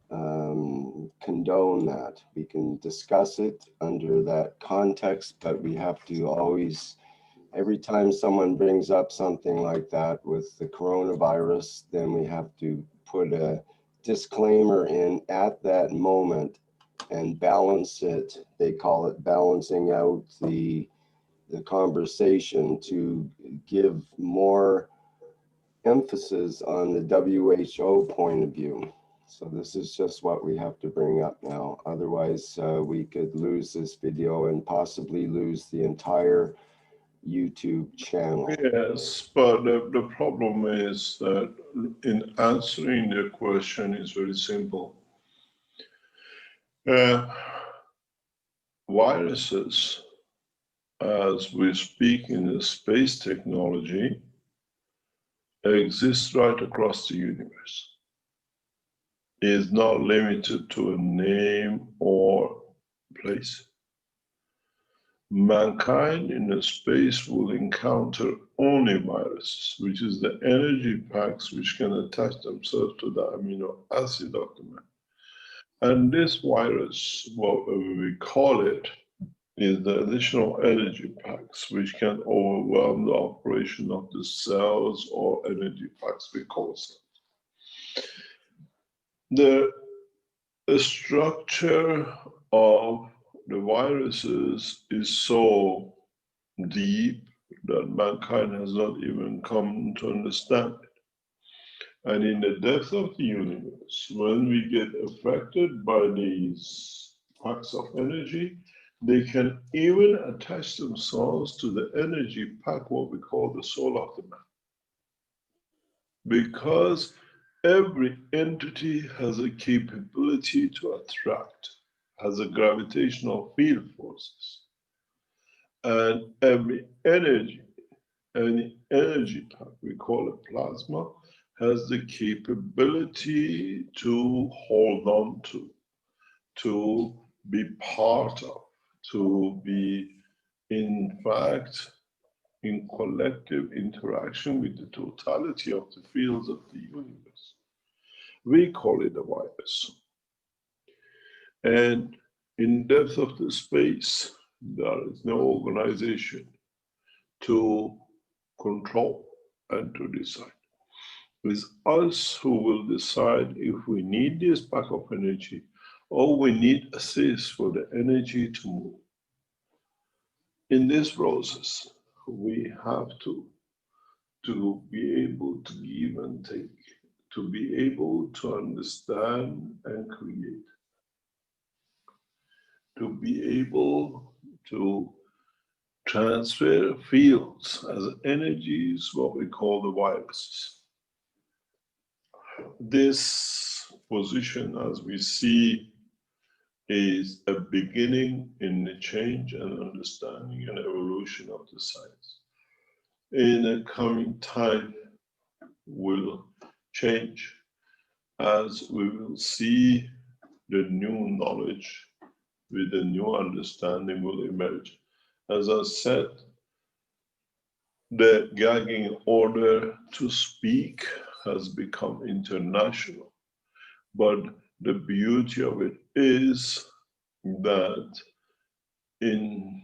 condone that. We can discuss it under that context, but we have to always, every time someone brings up something like that with the coronavirus, then we have to put a disclaimer in at that moment and balance it. They call it balancing out the conversation to give more emphasis on the WHO point of view. So this is just what we have to bring up now. Otherwise, we could lose this video and possibly lose the entire YouTube channel. Yes, but the problem is that in answering the question is very simple. Viruses, as we speak in the space technology, exist right across the universe. It is not limited to a name or place. Mankind in the space will encounter only viruses, which is the energy packs which can attach themselves to the amino acid of the man. And this virus, what we call it, is the additional energy packs which can overwhelm the operation of the cells or energy packs we call cells. The structure of the viruses is so deep that mankind has not even come to understand it. And in the depth of the universe, when we get affected by these packs of energy, they can even attach themselves to the energy pack, what we call the soul of the man. Because every entity has a capability to attract, has a gravitational field forces. And every energy, any energy pack, we call it plasma, has the capability to hold on to be part of, to be, in fact, in collective interaction with the totality of the fields of the universe. We call it a virus. And in depth of the space, there is no organization to control and to decide. It's us who will decide if we need this pack of energy or we need assist for the energy to move. In this process, we have to be able to give and take, to be able to understand and create, to be able to transfer fields as energies, what we call the viruses. This position, as we see, is a beginning in the change and understanding and evolution of the science. In the coming time will change as we will see the new knowledge with the new understanding will emerge. As I said, the gagging order to speak has become international, but the beauty of it is that in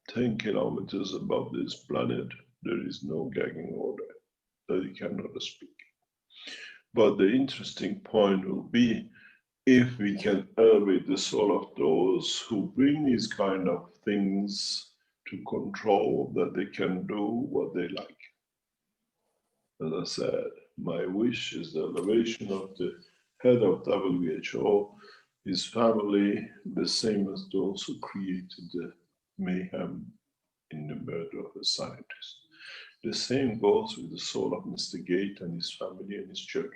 10 kilometers above this planet, there is no gagging order that you cannot speak. But the interesting point will be if we can elevate the soul of those who bring these kind of things to control, that they can do what they like. As I said, my wish is the elevation of the head of WHO, his family, the same as those who created the mayhem in the murder of the scientist. The same goes with the soul of Mr. Gate and his family and his children.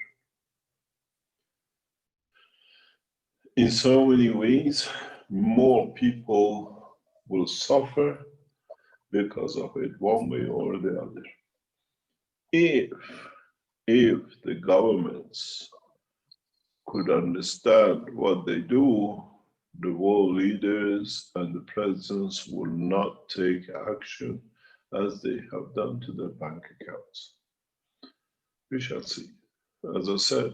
In so many ways, more people will suffer because of it, one way or the other. If the governments could understand what they do, the world leaders and the presidents will not take action as they have done to their bank accounts. We shall see. As I said,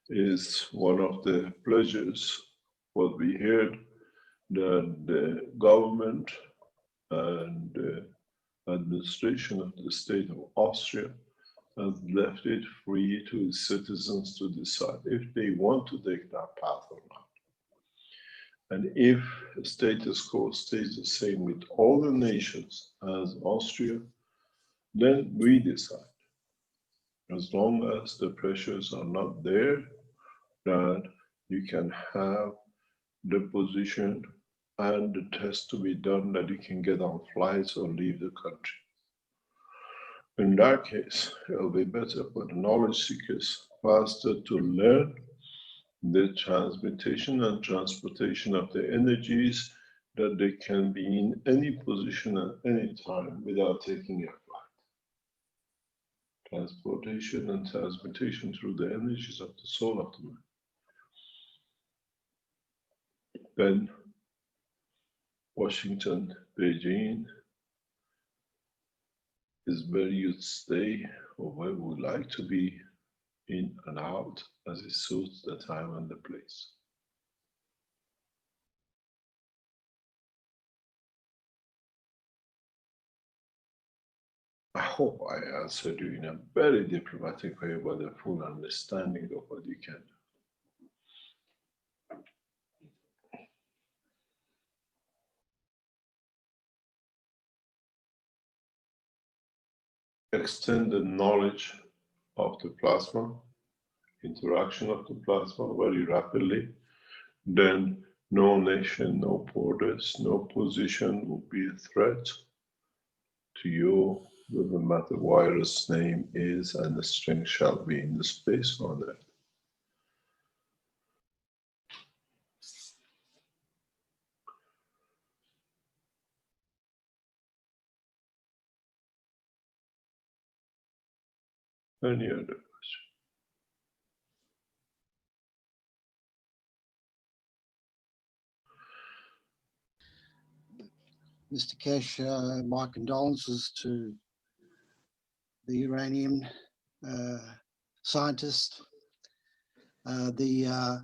is one of the pleasures. What we heard, that the government and the administration of the state of Austria has left it free to its citizens to decide if they want to take that path or not. And if the status quo stays the same with all the nations as Austria, then we decide. As long as the pressures are not there, that you can have the position and the test to be done that you can get on flights or leave the country. In that case, it'll be better for the knowledge seekers faster to learn the transmutation and transportation of the energies, that they can be in any position at any time without taking a flight. Transportation and transmutation through the energies of the soul of the man. Then Washington, Beijing is where you'd stay or where we would like to be, in and out as it suits the time and the place. I hope I answered you in a very diplomatic way about the full understanding of what you can do. Extend the knowledge of the plasma, interaction of the plasma very rapidly, then no nation, no borders, no position will be a threat to you. Doesn't matter what virus name is, and the strength shall be in the space on it. Any other question? Mr. Keshe, my condolences to the uranium scientist. The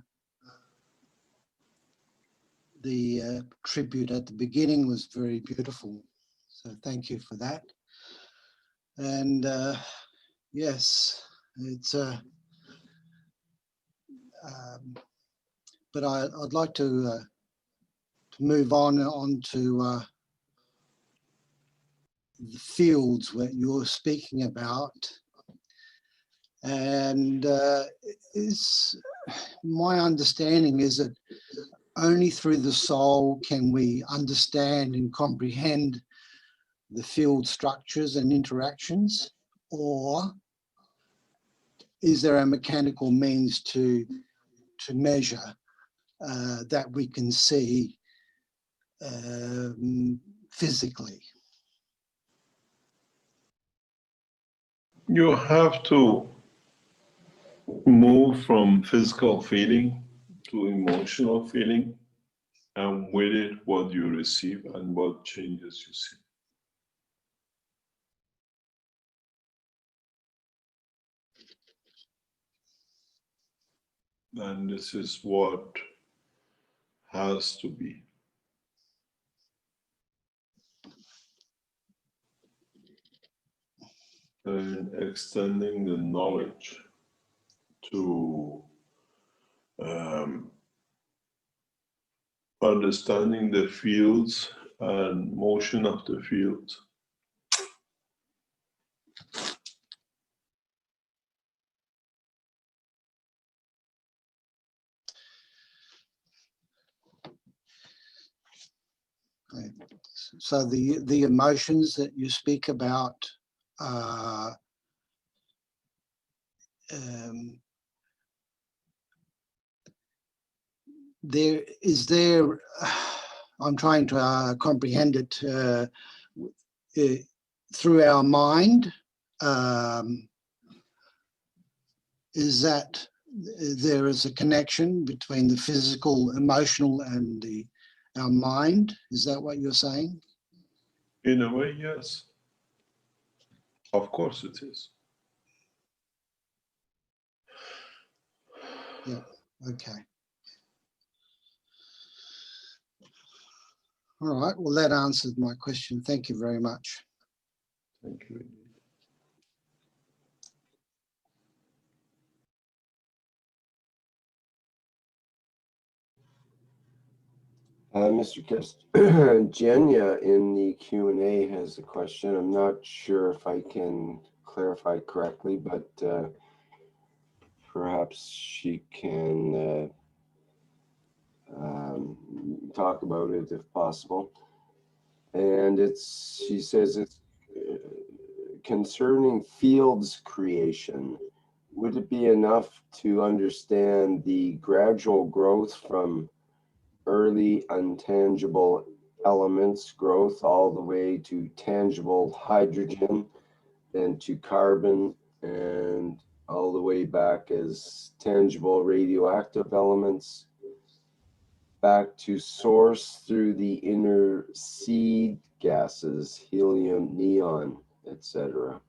tribute at the beginning was very beautiful, so thank you for that. And yes, it's but I'd like to move on to the fields that you're speaking about, and my understanding is that only through the soul can we understand and comprehend the field structures and interactions, or is there a mechanical means to measure that we can see physically? You have to move from physical feeling to emotional feeling, and with it, what you receive and what changes you see. And this is what has to be. And extending the knowledge to understanding the fields and motion of the fields. So the emotions that you speak about, I'm trying to comprehend it through our mind. Is that there is a connection between the physical, emotional, and our mind? Is that what you're saying? In a way, yes. Of course it is. Yeah, okay. All right, well, that answered my question. Thank you very much. Thank you. Mr. Keshe, Jenya in the Q&A has a question. I'm not sure if I can clarify correctly, but perhaps she can talk about it if possible. And she says it's concerning fields creation. Would it be enough to understand the gradual growth from early untangible elements growth all the way to tangible hydrogen, then to carbon, and all the way back as tangible radioactive elements, back to source through the inner seed gases, helium, neon, etc.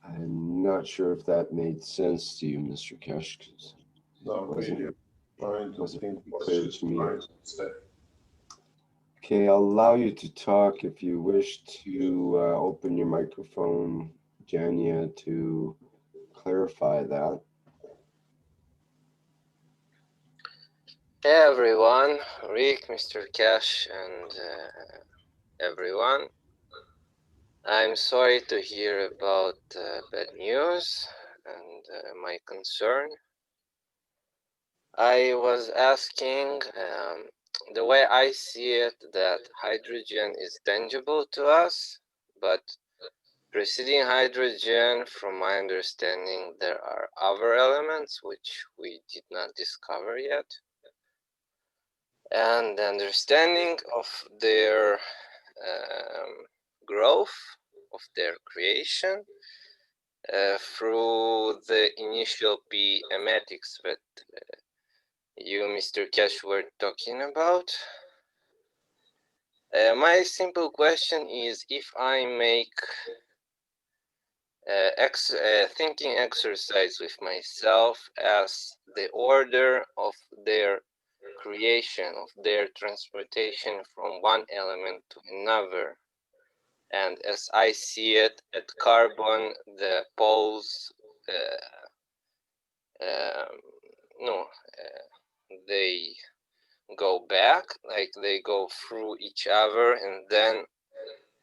I'm not sure if that made sense to you, Mr. Keshe. No, really, I'm trying to think what she's trying to say. Okay, I'll allow you to talk if you wish to open your microphone, Janya, to clarify that. Hey everyone, Rick, Mr. Keshe, and everyone. I'm sorry to hear about bad news and my concern. I was asking, the way I see it, that hydrogen is tangible to us, but preceding hydrogen, from my understanding, there are other elements which we did not discover yet. And the understanding of their growth, of their creation, through the initial P emetics that you, Mr. Keshe, were talking about. My simple question is, if I make thinking exercise with myself as the order of their creation, of their transportation from one element to another, and as I see it, at carbon, the poles, they go back, like they go through each other, and then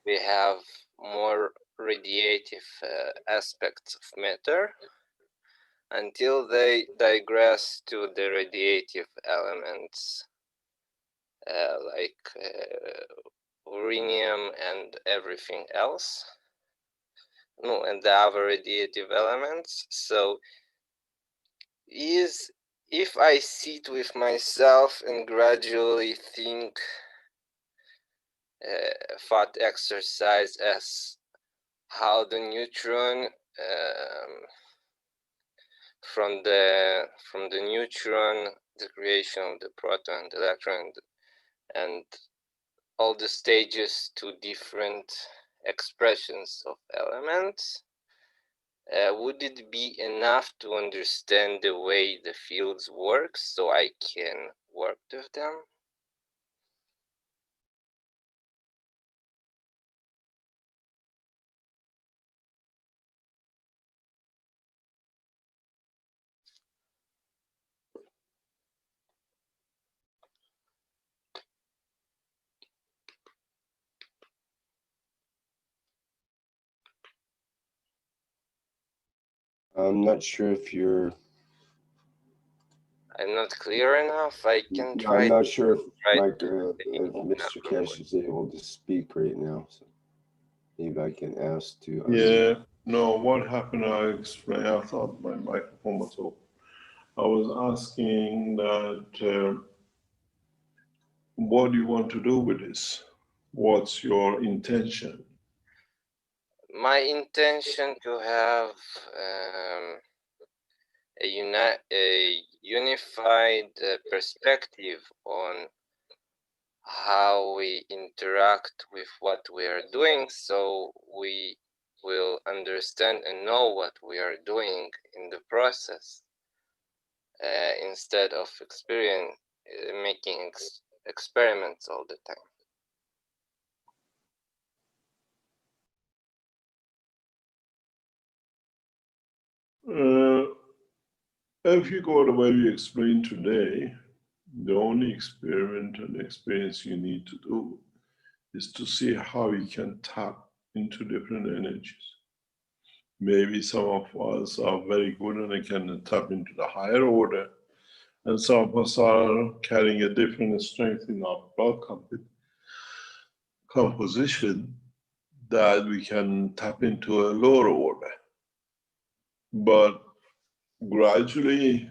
we have more radiative aspects of matter until they digress to the radiative elements like uranium and everything else, and the other radiative elements. So if I sit with myself and gradually think thought exercise as how the neutron from the neutron, the creation of the proton and electron, and all the stages to different expressions of elements, would it be enough to understand the way the fields work so I can work with them? I'm not sure if you're... I'm not clear enough. I can try. I'm not sure if Mr. Keshe is able to speak right now. So maybe I can ask to... Yeah, no, what happened, I explained, I thought my microphone was open. I was asking that, what do you want to do with this? What's your intention? My intention to have a unified perspective on how we interact with what we are doing, so we will understand and know what we are doing in the process, instead of making experiments all the time. If you go the way we explained today, the only experiment and experience you need to do is to see how you can tap into different energies. Maybe some of us are very good and they can tap into the higher order, and some of us are carrying a different strength in our blood composition that we can tap into a lower order. But gradually,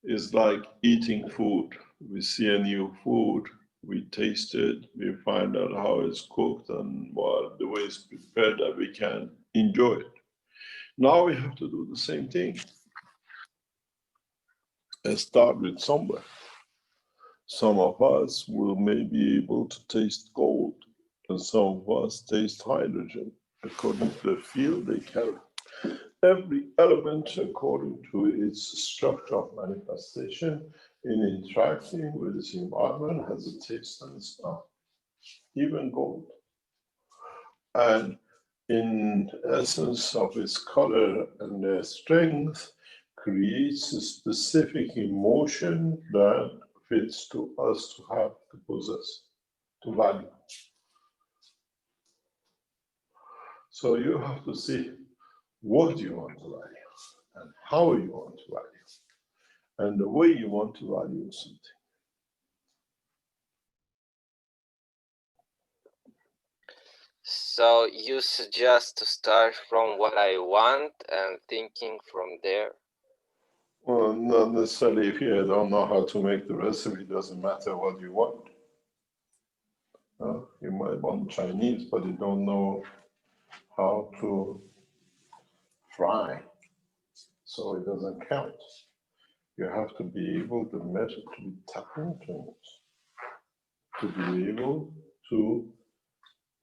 it's like eating food. We see a new food, we taste it, we find out how it's cooked and what the way it's prepared that we can enjoy it. Now we have to do the same thing and start with somewhere. Some of us will maybe be able to taste gold, and some of us taste hydrogen according to the field they carry. Every element according to its structure of manifestation in interacting with its environment has a taste and smell, even gold. And in essence of its color and their strength creates a specific emotion that fits to us to have, to possess, to value. So you have to see what you want to value and how you want to value and the way you want to value something. So you suggest to start from what I want and thinking from there? Well, not necessarily. If you don't know how to make the recipe, it doesn't matter what you want. You might want Chinese, but you don't know how to fry, so it doesn't count. You have to be able to measure, to be tapped into it, to be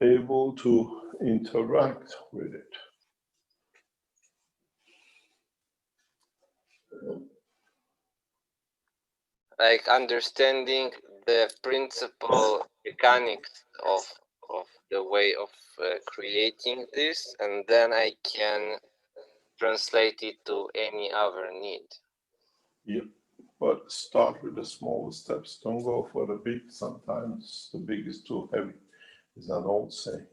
able to interact with it. Like understanding the principal mechanics of the way of creating this, and then I can translate it to any other need. Yep, but start with the small steps. Don't go for the big. Sometimes the big is too heavy. It's an old saying.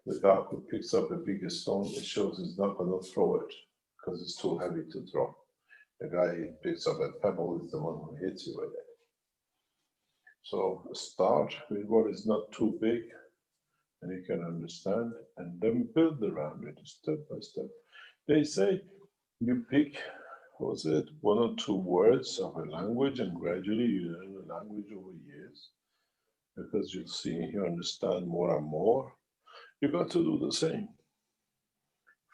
The guy who picks up the biggest stone, it shows he's not going to throw it because it's too heavy to throw. The guy who picks up a pebble is the one who hits you with it. So start with what is not too big and you can understand, and then build around it step by step. They say you pick, was it, one or two words of a language and gradually you learn the language over years because you'll see, you understand more and more. You got to do the same.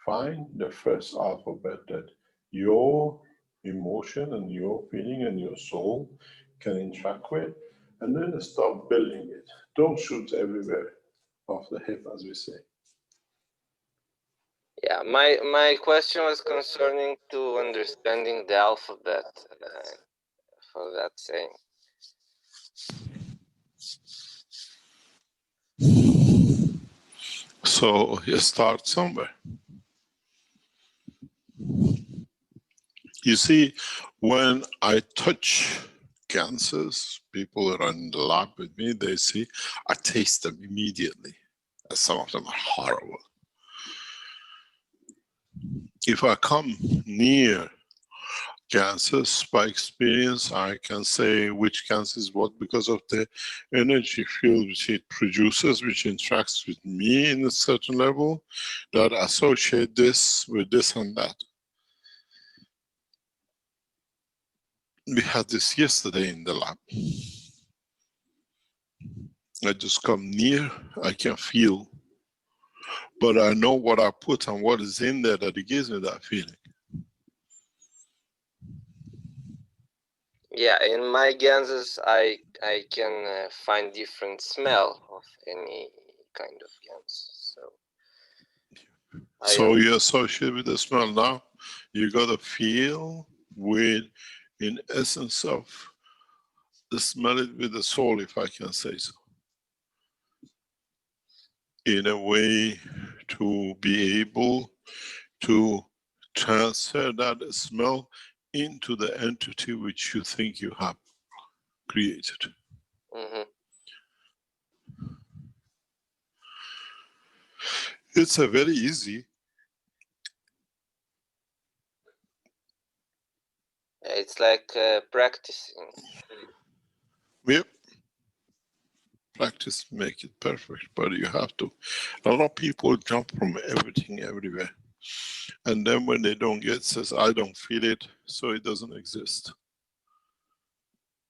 Find the first alphabet that your emotion and your feeling and your soul can interact with, and then start building it. Don't shoot everywhere off the hip, as we say. Yeah, my question was concerning to understanding the alphabet for that saying. So you start somewhere. You see, when I touch cancers, people that are in the lab with me, they see, I taste them immediately. And some of them are horrible. If I come near cancers, by experience, I can say which cancer is what because of the energy field which it produces, which interacts with me in a certain level, that associate this with this and that. We had this yesterday in the lab. I just come near, I can feel, but I know what I put and what is in there that it gives me that feeling. Yeah, in my ganses, I can find different smell of any kind of gans. So So you associate with the smell now. You got to feel with, in essence of, smell it with the soul, if I can say so. In a way to be able to transfer that smell into the entity which you think you have created. Mm-hmm. It's a very easy. It's like practicing. Yep. Practice make it perfect, but you have to. A lot of people jump from everything everywhere. And then when they don't get, says, I don't feel it, so it doesn't exist.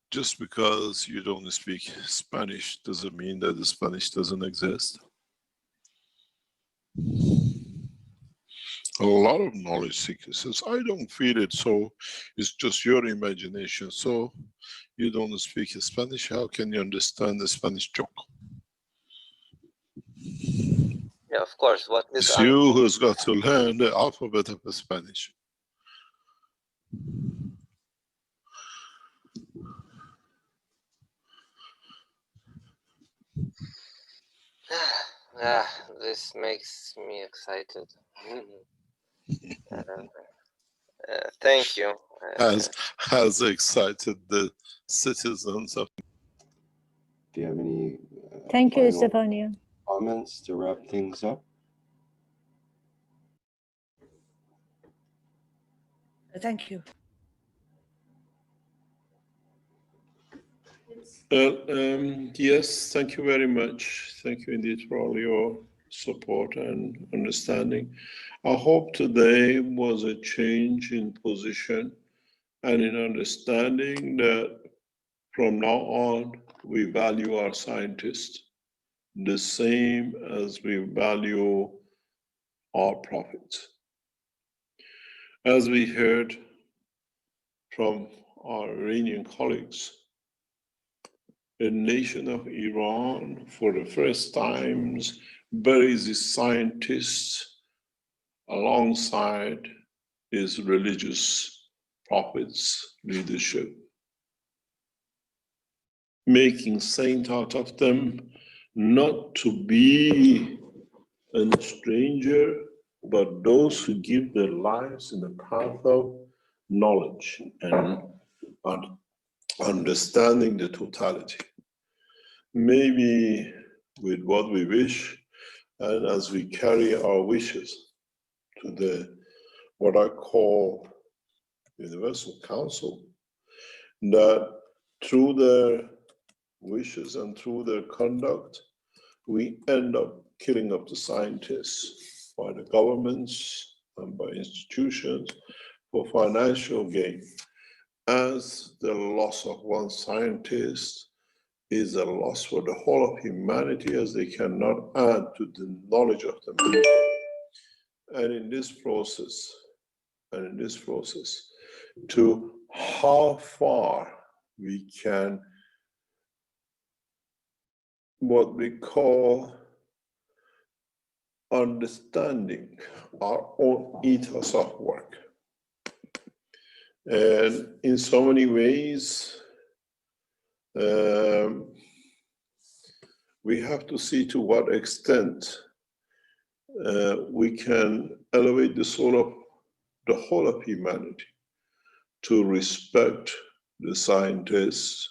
Just because you don't speak Spanish doesn't mean that the Spanish doesn't exist. A lot of knowledge seekers says, I don't feel it, so it's just your imagination. So you don't speak Spanish, how can you understand the Spanish joke? Yeah, of course. What is it's you who's got to learn the alphabet of the Spanish. This makes me excited. Thank you. Has excited the citizens of. Do you have any Thank you, final Stefania. comments to wrap things up? Thank you. Yes, thank you very much. Thank you indeed for all your support and understanding. I hope today was a change in position and in understanding that from now on, we value our scientists the same as we value our prophets. As we heard from our Iranian colleagues, the nation of Iran, for the first time, buries its scientists alongside its religious prophets' leadership, making saint out of them, not to be a stranger, but those who give their lives in the path of knowledge and understanding the totality. Maybe with what we wish, and as we carry our wishes to the, what I call Universal Council, that through their wishes and through their conduct, we end up killing up the scientists by the governments and by institutions for financial gain, as the loss of one scientist is a loss for the whole of humanity, as they cannot add to the knowledge of the man. And in this process, to how far we can, what we call understanding our own ethos of work. And in so many ways, we have to see to what extent we can elevate the soul of the whole of humanity to respect the scientists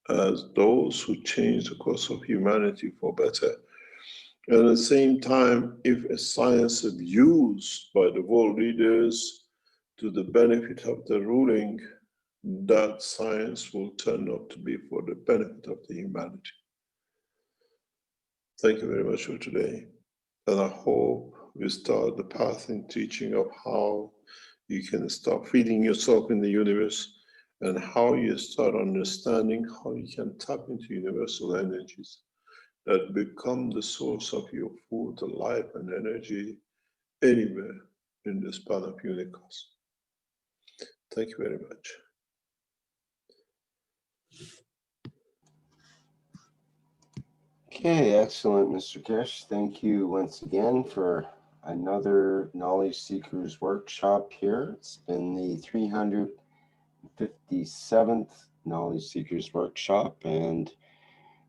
as those who change the course of humanity for better. And at the same time, if a science is used by the world leaders to the benefit of the ruling, that science will turn out to be for the benefit of the humanity. Thank you very much for today. And I hope we start the path in teaching of how you can start feeding yourself in the universe and how you start understanding how you can tap into universal energies that become the source of your food, life, and energy anywhere in the span of universe. Thank you very much. Okay, excellent, Mr. Keshe. Thank you once again for another Knowledge Seekers workshop here. It's been the 357th Knowledge Seekers workshop, and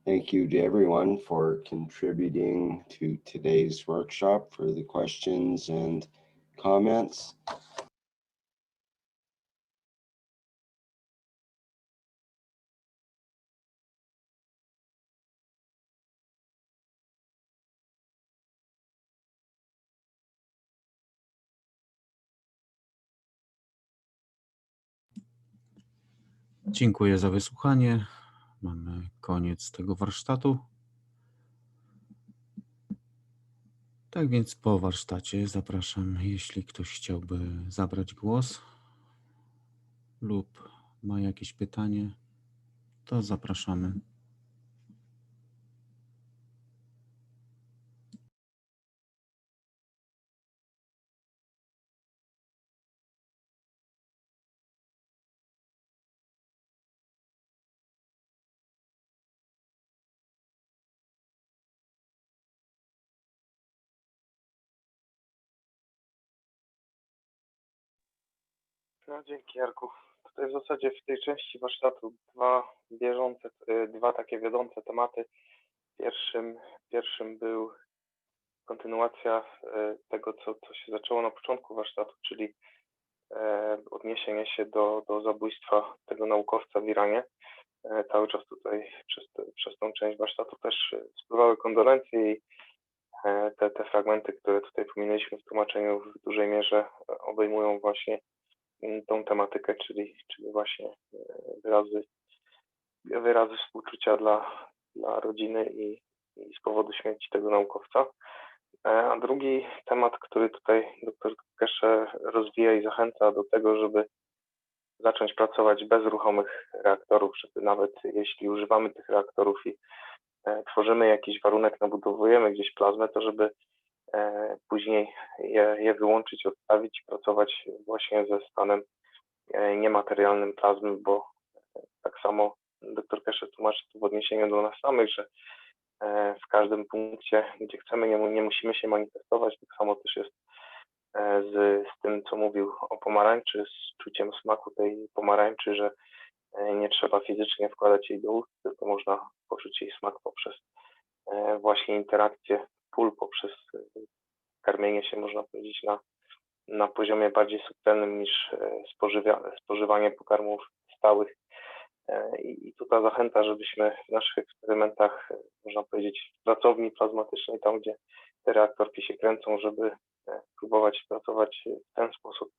thank you to everyone for contributing to today's workshop, for the questions and comments. Dziękuję za wysłuchanie. Mamy koniec tego warsztatu. Tak więc po warsztacie zapraszam, jeśli ktoś chciałby zabrać głos lub ma jakieś pytanie, to zapraszamy. No, dzięki, Jarku. Tutaj w zasadzie w tej części warsztatu dwa takie wiodące tematy. Pierwszym był kontynuacja tego, co się zaczęło na początku warsztatu, czyli odniesienie się do zabójstwa tego naukowca w Iranie. Cały czas tutaj przez tą część warsztatu też spływały kondolencje i te fragmenty, które tutaj pominęliśmy w tłumaczeniu, w dużej mierze obejmują właśnie tą tematykę, czyli właśnie wyrazy współczucia dla rodziny i z powodu śmierci tego naukowca. A drugi temat, który tutaj dr Keshe rozwija i zachęca do tego, żeby zacząć pracować bez ruchomych reaktorów, żeby nawet jeśli używamy tych reaktorów i tworzymy jakiś warunek, nabudowujemy gdzieś plazmę, to żeby później je wyłączyć, odstawić i pracować właśnie ze stanem niematerialnym plazmy, bo tak samo dr Keshe tłumaczy tu w odniesieniu do nas samych, że w każdym punkcie, gdzie chcemy, nie musimy się manifestować. Tak samo też jest z tym, co mówił o pomarańczy, z czuciem smaku tej pomarańczy, że nie trzeba fizycznie wkładać jej do ust, tylko można poczuć jej smak poprzez właśnie interakcję pól, poprzez karmienie się, można powiedzieć, na poziomie bardziej subtelnym niż spożywanie pokarmów stałych. I tu ta zachęta, żebyśmy w naszych eksperymentach, można powiedzieć, w pracowni plazmatycznej, tam gdzie te reaktorki się kręcą, żeby próbować pracować w ten sposób.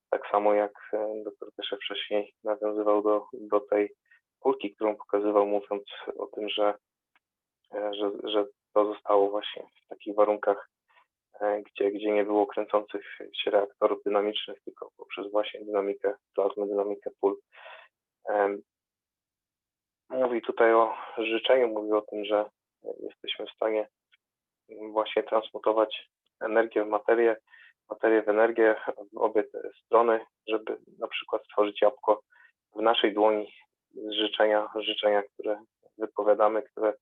Tak samo jak dr Keshe wcześniej nawiązywał do tej kulki, którą pokazywał, mówiąc o tym, że to zostało właśnie w takich warunkach, gdzie nie było kręcących się reaktorów dynamicznych, tylko poprzez właśnie dynamikę plazmy, dynamikę pól. Mówi tutaj o życzeniu, mówi o tym, że jesteśmy w stanie właśnie transmutować energię w materię, materię w energię, w obie te strony, żeby na przykład stworzyć jabłko w naszej dłoni z życzenia, które wypowiadamy, które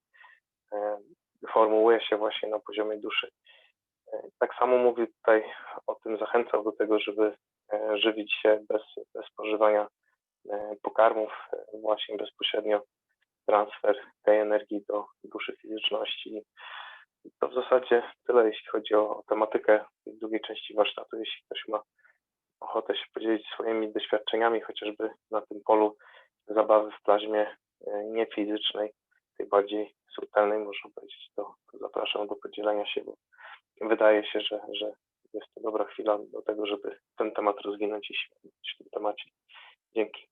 formułuje się właśnie na poziomie duszy. Tak samo mówił tutaj o tym, zachęcał do tego, żeby żywić się bez spożywania pokarmów, właśnie bezpośrednio transfer tej energii do duszy fizyczności. To w zasadzie tyle, jeśli chodzi o tematykę tej drugiej części warsztatu. Jeśli ktoś ma ochotę się podzielić swoimi doświadczeniami, chociażby na tym polu zabawy w plazmie niefizycznej, tej bardziej subtelnej, można powiedzieć, to zapraszam do podzielenia się, bo wydaje się, że jest to dobra chwila do tego, żeby ten temat rozwinąć i się w tym temacie. Dzięki.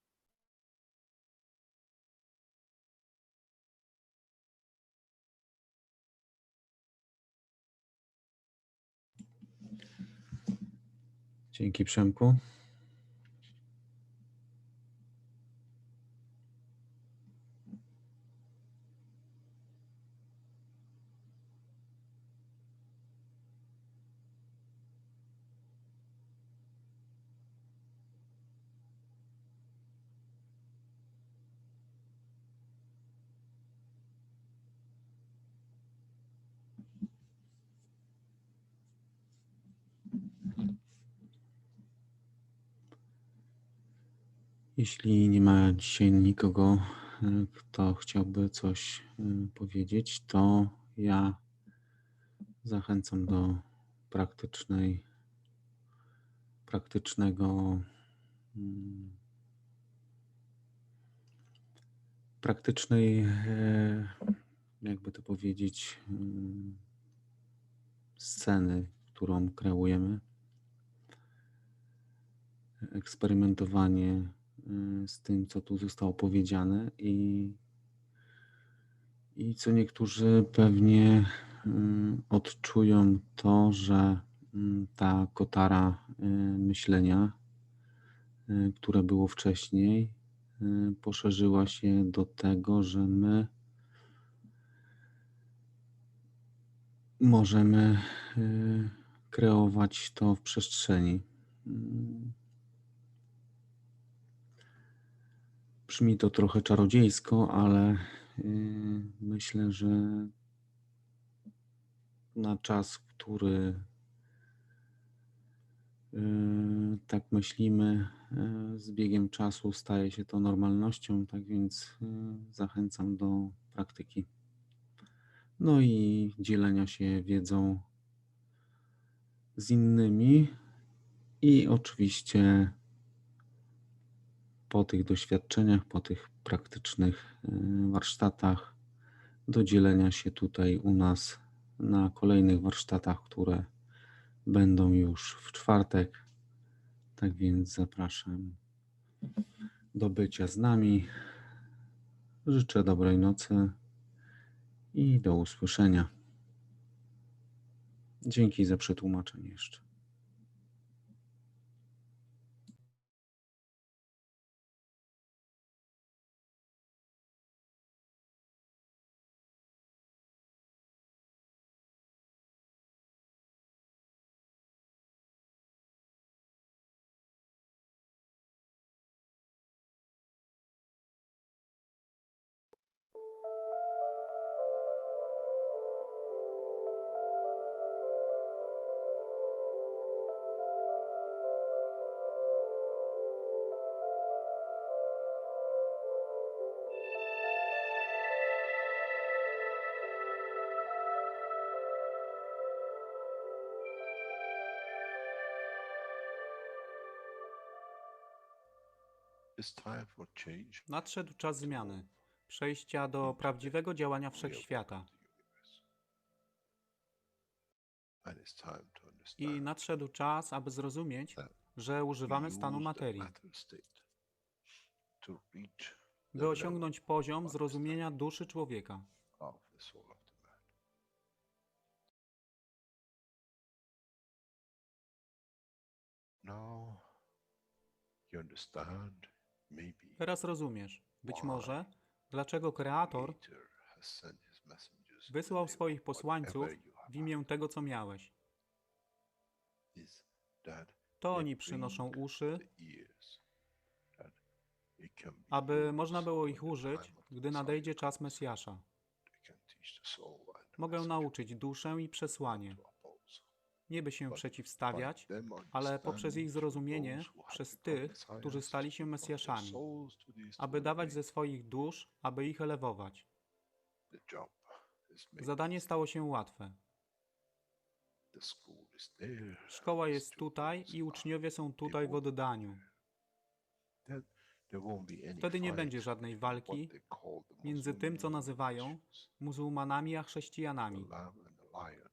Dzięki, Przemku. Jeśli nie ma dzisiaj nikogo, kto chciałby coś powiedzieć, to ja zachęcam do praktycznej, jakby to powiedzieć, sceny, którą kreujemy. Eksperymentowanie z tym, co tu zostało powiedziane i co niektórzy pewnie odczują to, że ta kotara myślenia, które było wcześniej, poszerzyła się do tego, że my możemy kreować to w przestrzeni. Brzmi to trochę czarodziejsko, ale myślę, że na czas, który tak myślimy, z biegiem czasu staje się to normalnością, tak więc zachęcam do praktyki. No i dzielenia się wiedzą z innymi i oczywiście po tych doświadczeniach, po tych praktycznych warsztatach do dzielenia się tutaj u nas na kolejnych warsztatach, które będą już w czwartek. Tak więc zapraszam do bycia z nami. Życzę dobrej nocy i do usłyszenia. Dzięki za przetłumaczenie jeszcze. Nadszedł czas zmiany, przejścia do prawdziwego działania wszechświata. I nadszedł czas, aby zrozumieć, że używamy stanu materii, by osiągnąć poziom zrozumienia duszy człowieka. Teraz rozumiesz, być może, dlaczego Kreator wysłał swoich posłańców w imię tego, co miałeś. To oni przynoszą uszy, aby można było ich użyć, gdy nadejdzie czas Mesjasza. Mogę nauczyć duszę i przesłanie. Nie by się przeciwstawiać, ale poprzez ich zrozumienie przez tych, którzy stali się Mesjaszami, aby dawać ze swoich dusz, aby ich elewować. Zadanie stało się łatwe. Szkoła jest tutaj i uczniowie są tutaj w oddaniu. Wtedy nie będzie żadnej walki między tym, co nazywają muzułmanami a chrześcijanami.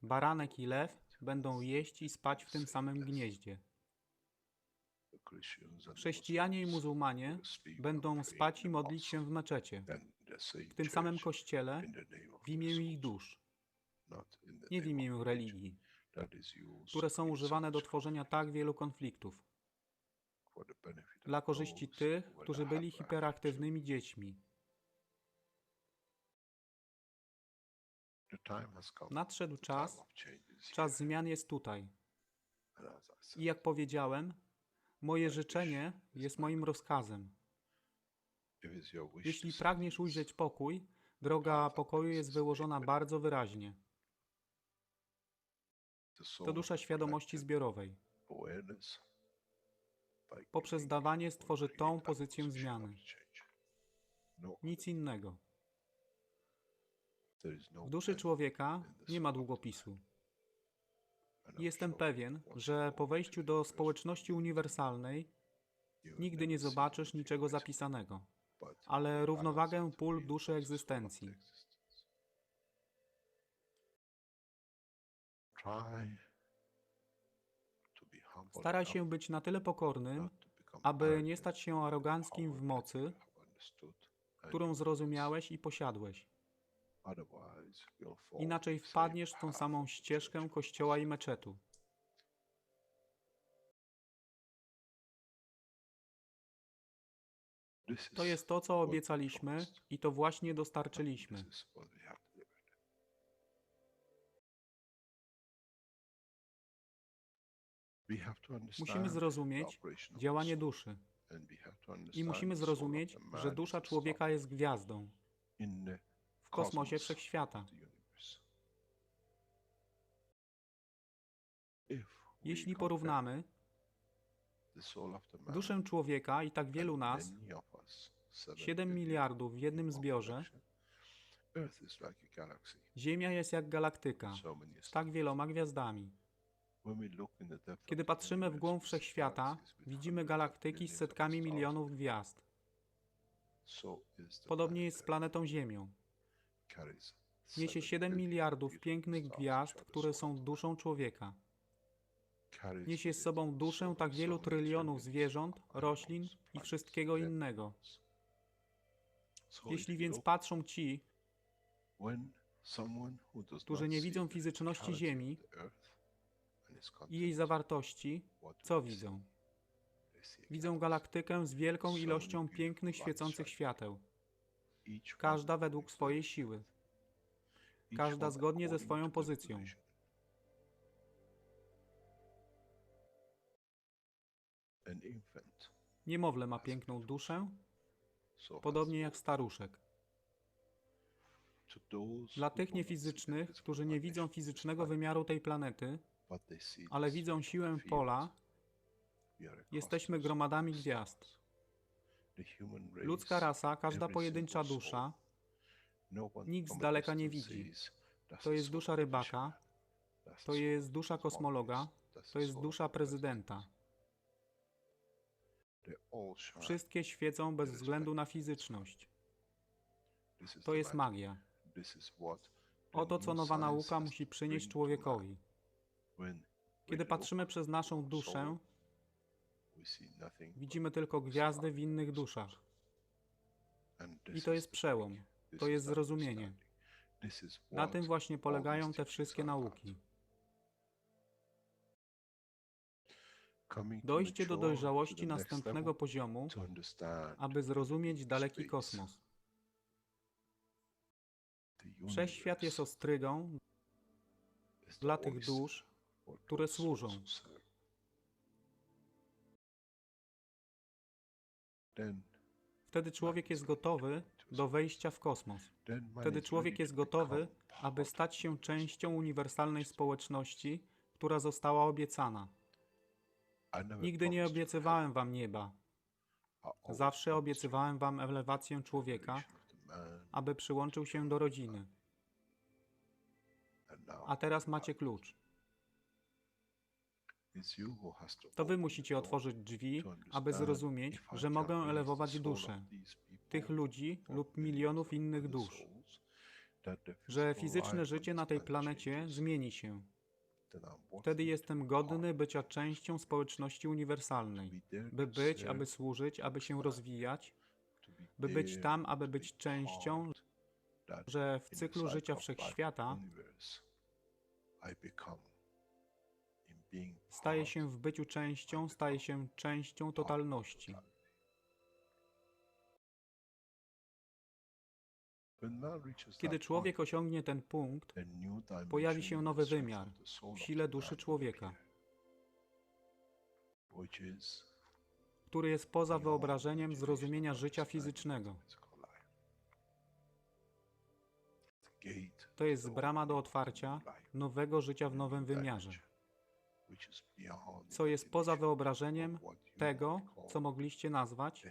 Baranek i lew będą jeść i spać w tym samym gnieździe. Chrześcijanie i muzułmanie będą spać i modlić się w meczecie, w tym samym kościele, w imię ich dusz, nie w imię religii, które są używane do tworzenia tak wielu konfliktów, dla korzyści tych, którzy byli hiperaktywnymi dziećmi. Nadszedł czas, czas zmian jest tutaj. I jak powiedziałem, moje życzenie jest moim rozkazem. Jeśli pragniesz ujrzeć pokój, droga pokoju jest wyłożona bardzo wyraźnie. To dusza świadomości zbiorowej. Poprzez dawanie stworzy tą pozycję zmiany. Nic innego. W duszy człowieka nie ma długopisu. Jestem pewien, że po wejściu do społeczności uniwersalnej nigdy nie zobaczysz niczego zapisanego, ale równowagę pól duszy egzystencji. Staraj się być na tyle pokornym, aby nie stać się aroganckim w mocy, którą zrozumiałeś i posiadłeś. Inaczej wpadniesz w tą samą ścieżkę kościoła i meczetu. To jest to, co obiecaliśmy i to właśnie dostarczyliśmy. Musimy zrozumieć działanie duszy i musimy zrozumieć, że dusza człowieka jest gwiazdą w kosmosie wszechświata. Jeśli porównamy duszę człowieka i tak wielu nas, 7 miliardów w jednym zbiorze, Ziemia jest jak galaktyka z tak wieloma gwiazdami. Kiedy patrzymy w głąb wszechświata, widzimy galaktyki z setkami milionów gwiazd. Podobnie jest z planetą Ziemią. Niesie 7 miliardów pięknych gwiazd, które są duszą człowieka. Niesie z sobą duszę tak wielu trylionów zwierząt, roślin i wszystkiego innego. Jeśli więc patrzą ci, którzy nie widzą fizyczności Ziemi i jej zawartości, co widzą? Widzą galaktykę z wielką ilością pięknych, świecących świateł. Każda według swojej siły. Każda zgodnie ze swoją pozycją. Niemowlę ma piękną duszę, podobnie jak staruszek. Dla tych niefizycznych, którzy nie widzą fizycznego wymiaru tej planety, ale widzą siłę pola, jesteśmy gromadami gwiazd. Ludzka rasa, każda pojedyncza dusza, nikt z daleka nie widzi. To jest dusza rybaka, to jest dusza kosmologa, to jest dusza prezydenta. Wszystkie świecą bez względu na fizyczność. To jest magia. Oto, co nowa nauka musi przynieść człowiekowi. Kiedy patrzymy przez naszą duszę, widzimy tylko gwiazdy w innych duszach. I to jest przełom. To jest zrozumienie. Na tym właśnie polegają te wszystkie nauki. Dojście do dojrzałości następnego poziomu, aby zrozumieć daleki kosmos. Wszechświat jest ostrygą dla tych dusz, które służą. Wtedy człowiek jest gotowy do wejścia w kosmos. Wtedy człowiek jest gotowy, aby stać się częścią uniwersalnej społeczności, która została obiecana. Nigdy nie obiecywałem wam nieba. Zawsze obiecywałem wam elewację człowieka, aby przyłączył się do rodziny. A teraz macie klucz. To wy musicie otworzyć drzwi, aby zrozumieć, że mogę elewować duszę tych ludzi lub milionów innych dusz, że fizyczne życie na tej planecie zmieni się. Wtedy jestem godny bycia częścią społeczności uniwersalnej, by być, aby służyć, aby się rozwijać, by być tam, aby być częścią, że w cyklu życia wszechświata staje się w byciu częścią, staje się częścią totalności. Kiedy człowiek osiągnie ten punkt, pojawi się nowy wymiar w sile duszy człowieka, który jest poza wyobrażeniem zrozumienia życia fizycznego. To jest brama do otwarcia nowego życia w nowym wymiarze. co jest poza wyobrażeniem tego, co mogliście nazwać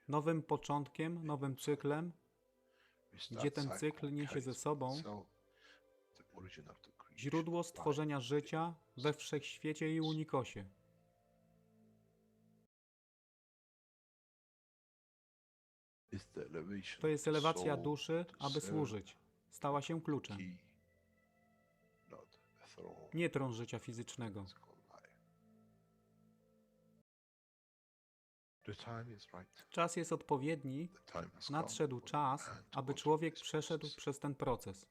nowym początkiem, nowym cyklem, gdzie ten cykl niesie ze sobą źródło stworzenia życia we wszechświecie i unikosie. To jest elewacja duszy, aby służyć. Stała się kluczem. Nie tron życia fizycznego. Czas jest odpowiedni, nadszedł czas, aby człowiek przeszedł przez ten proces.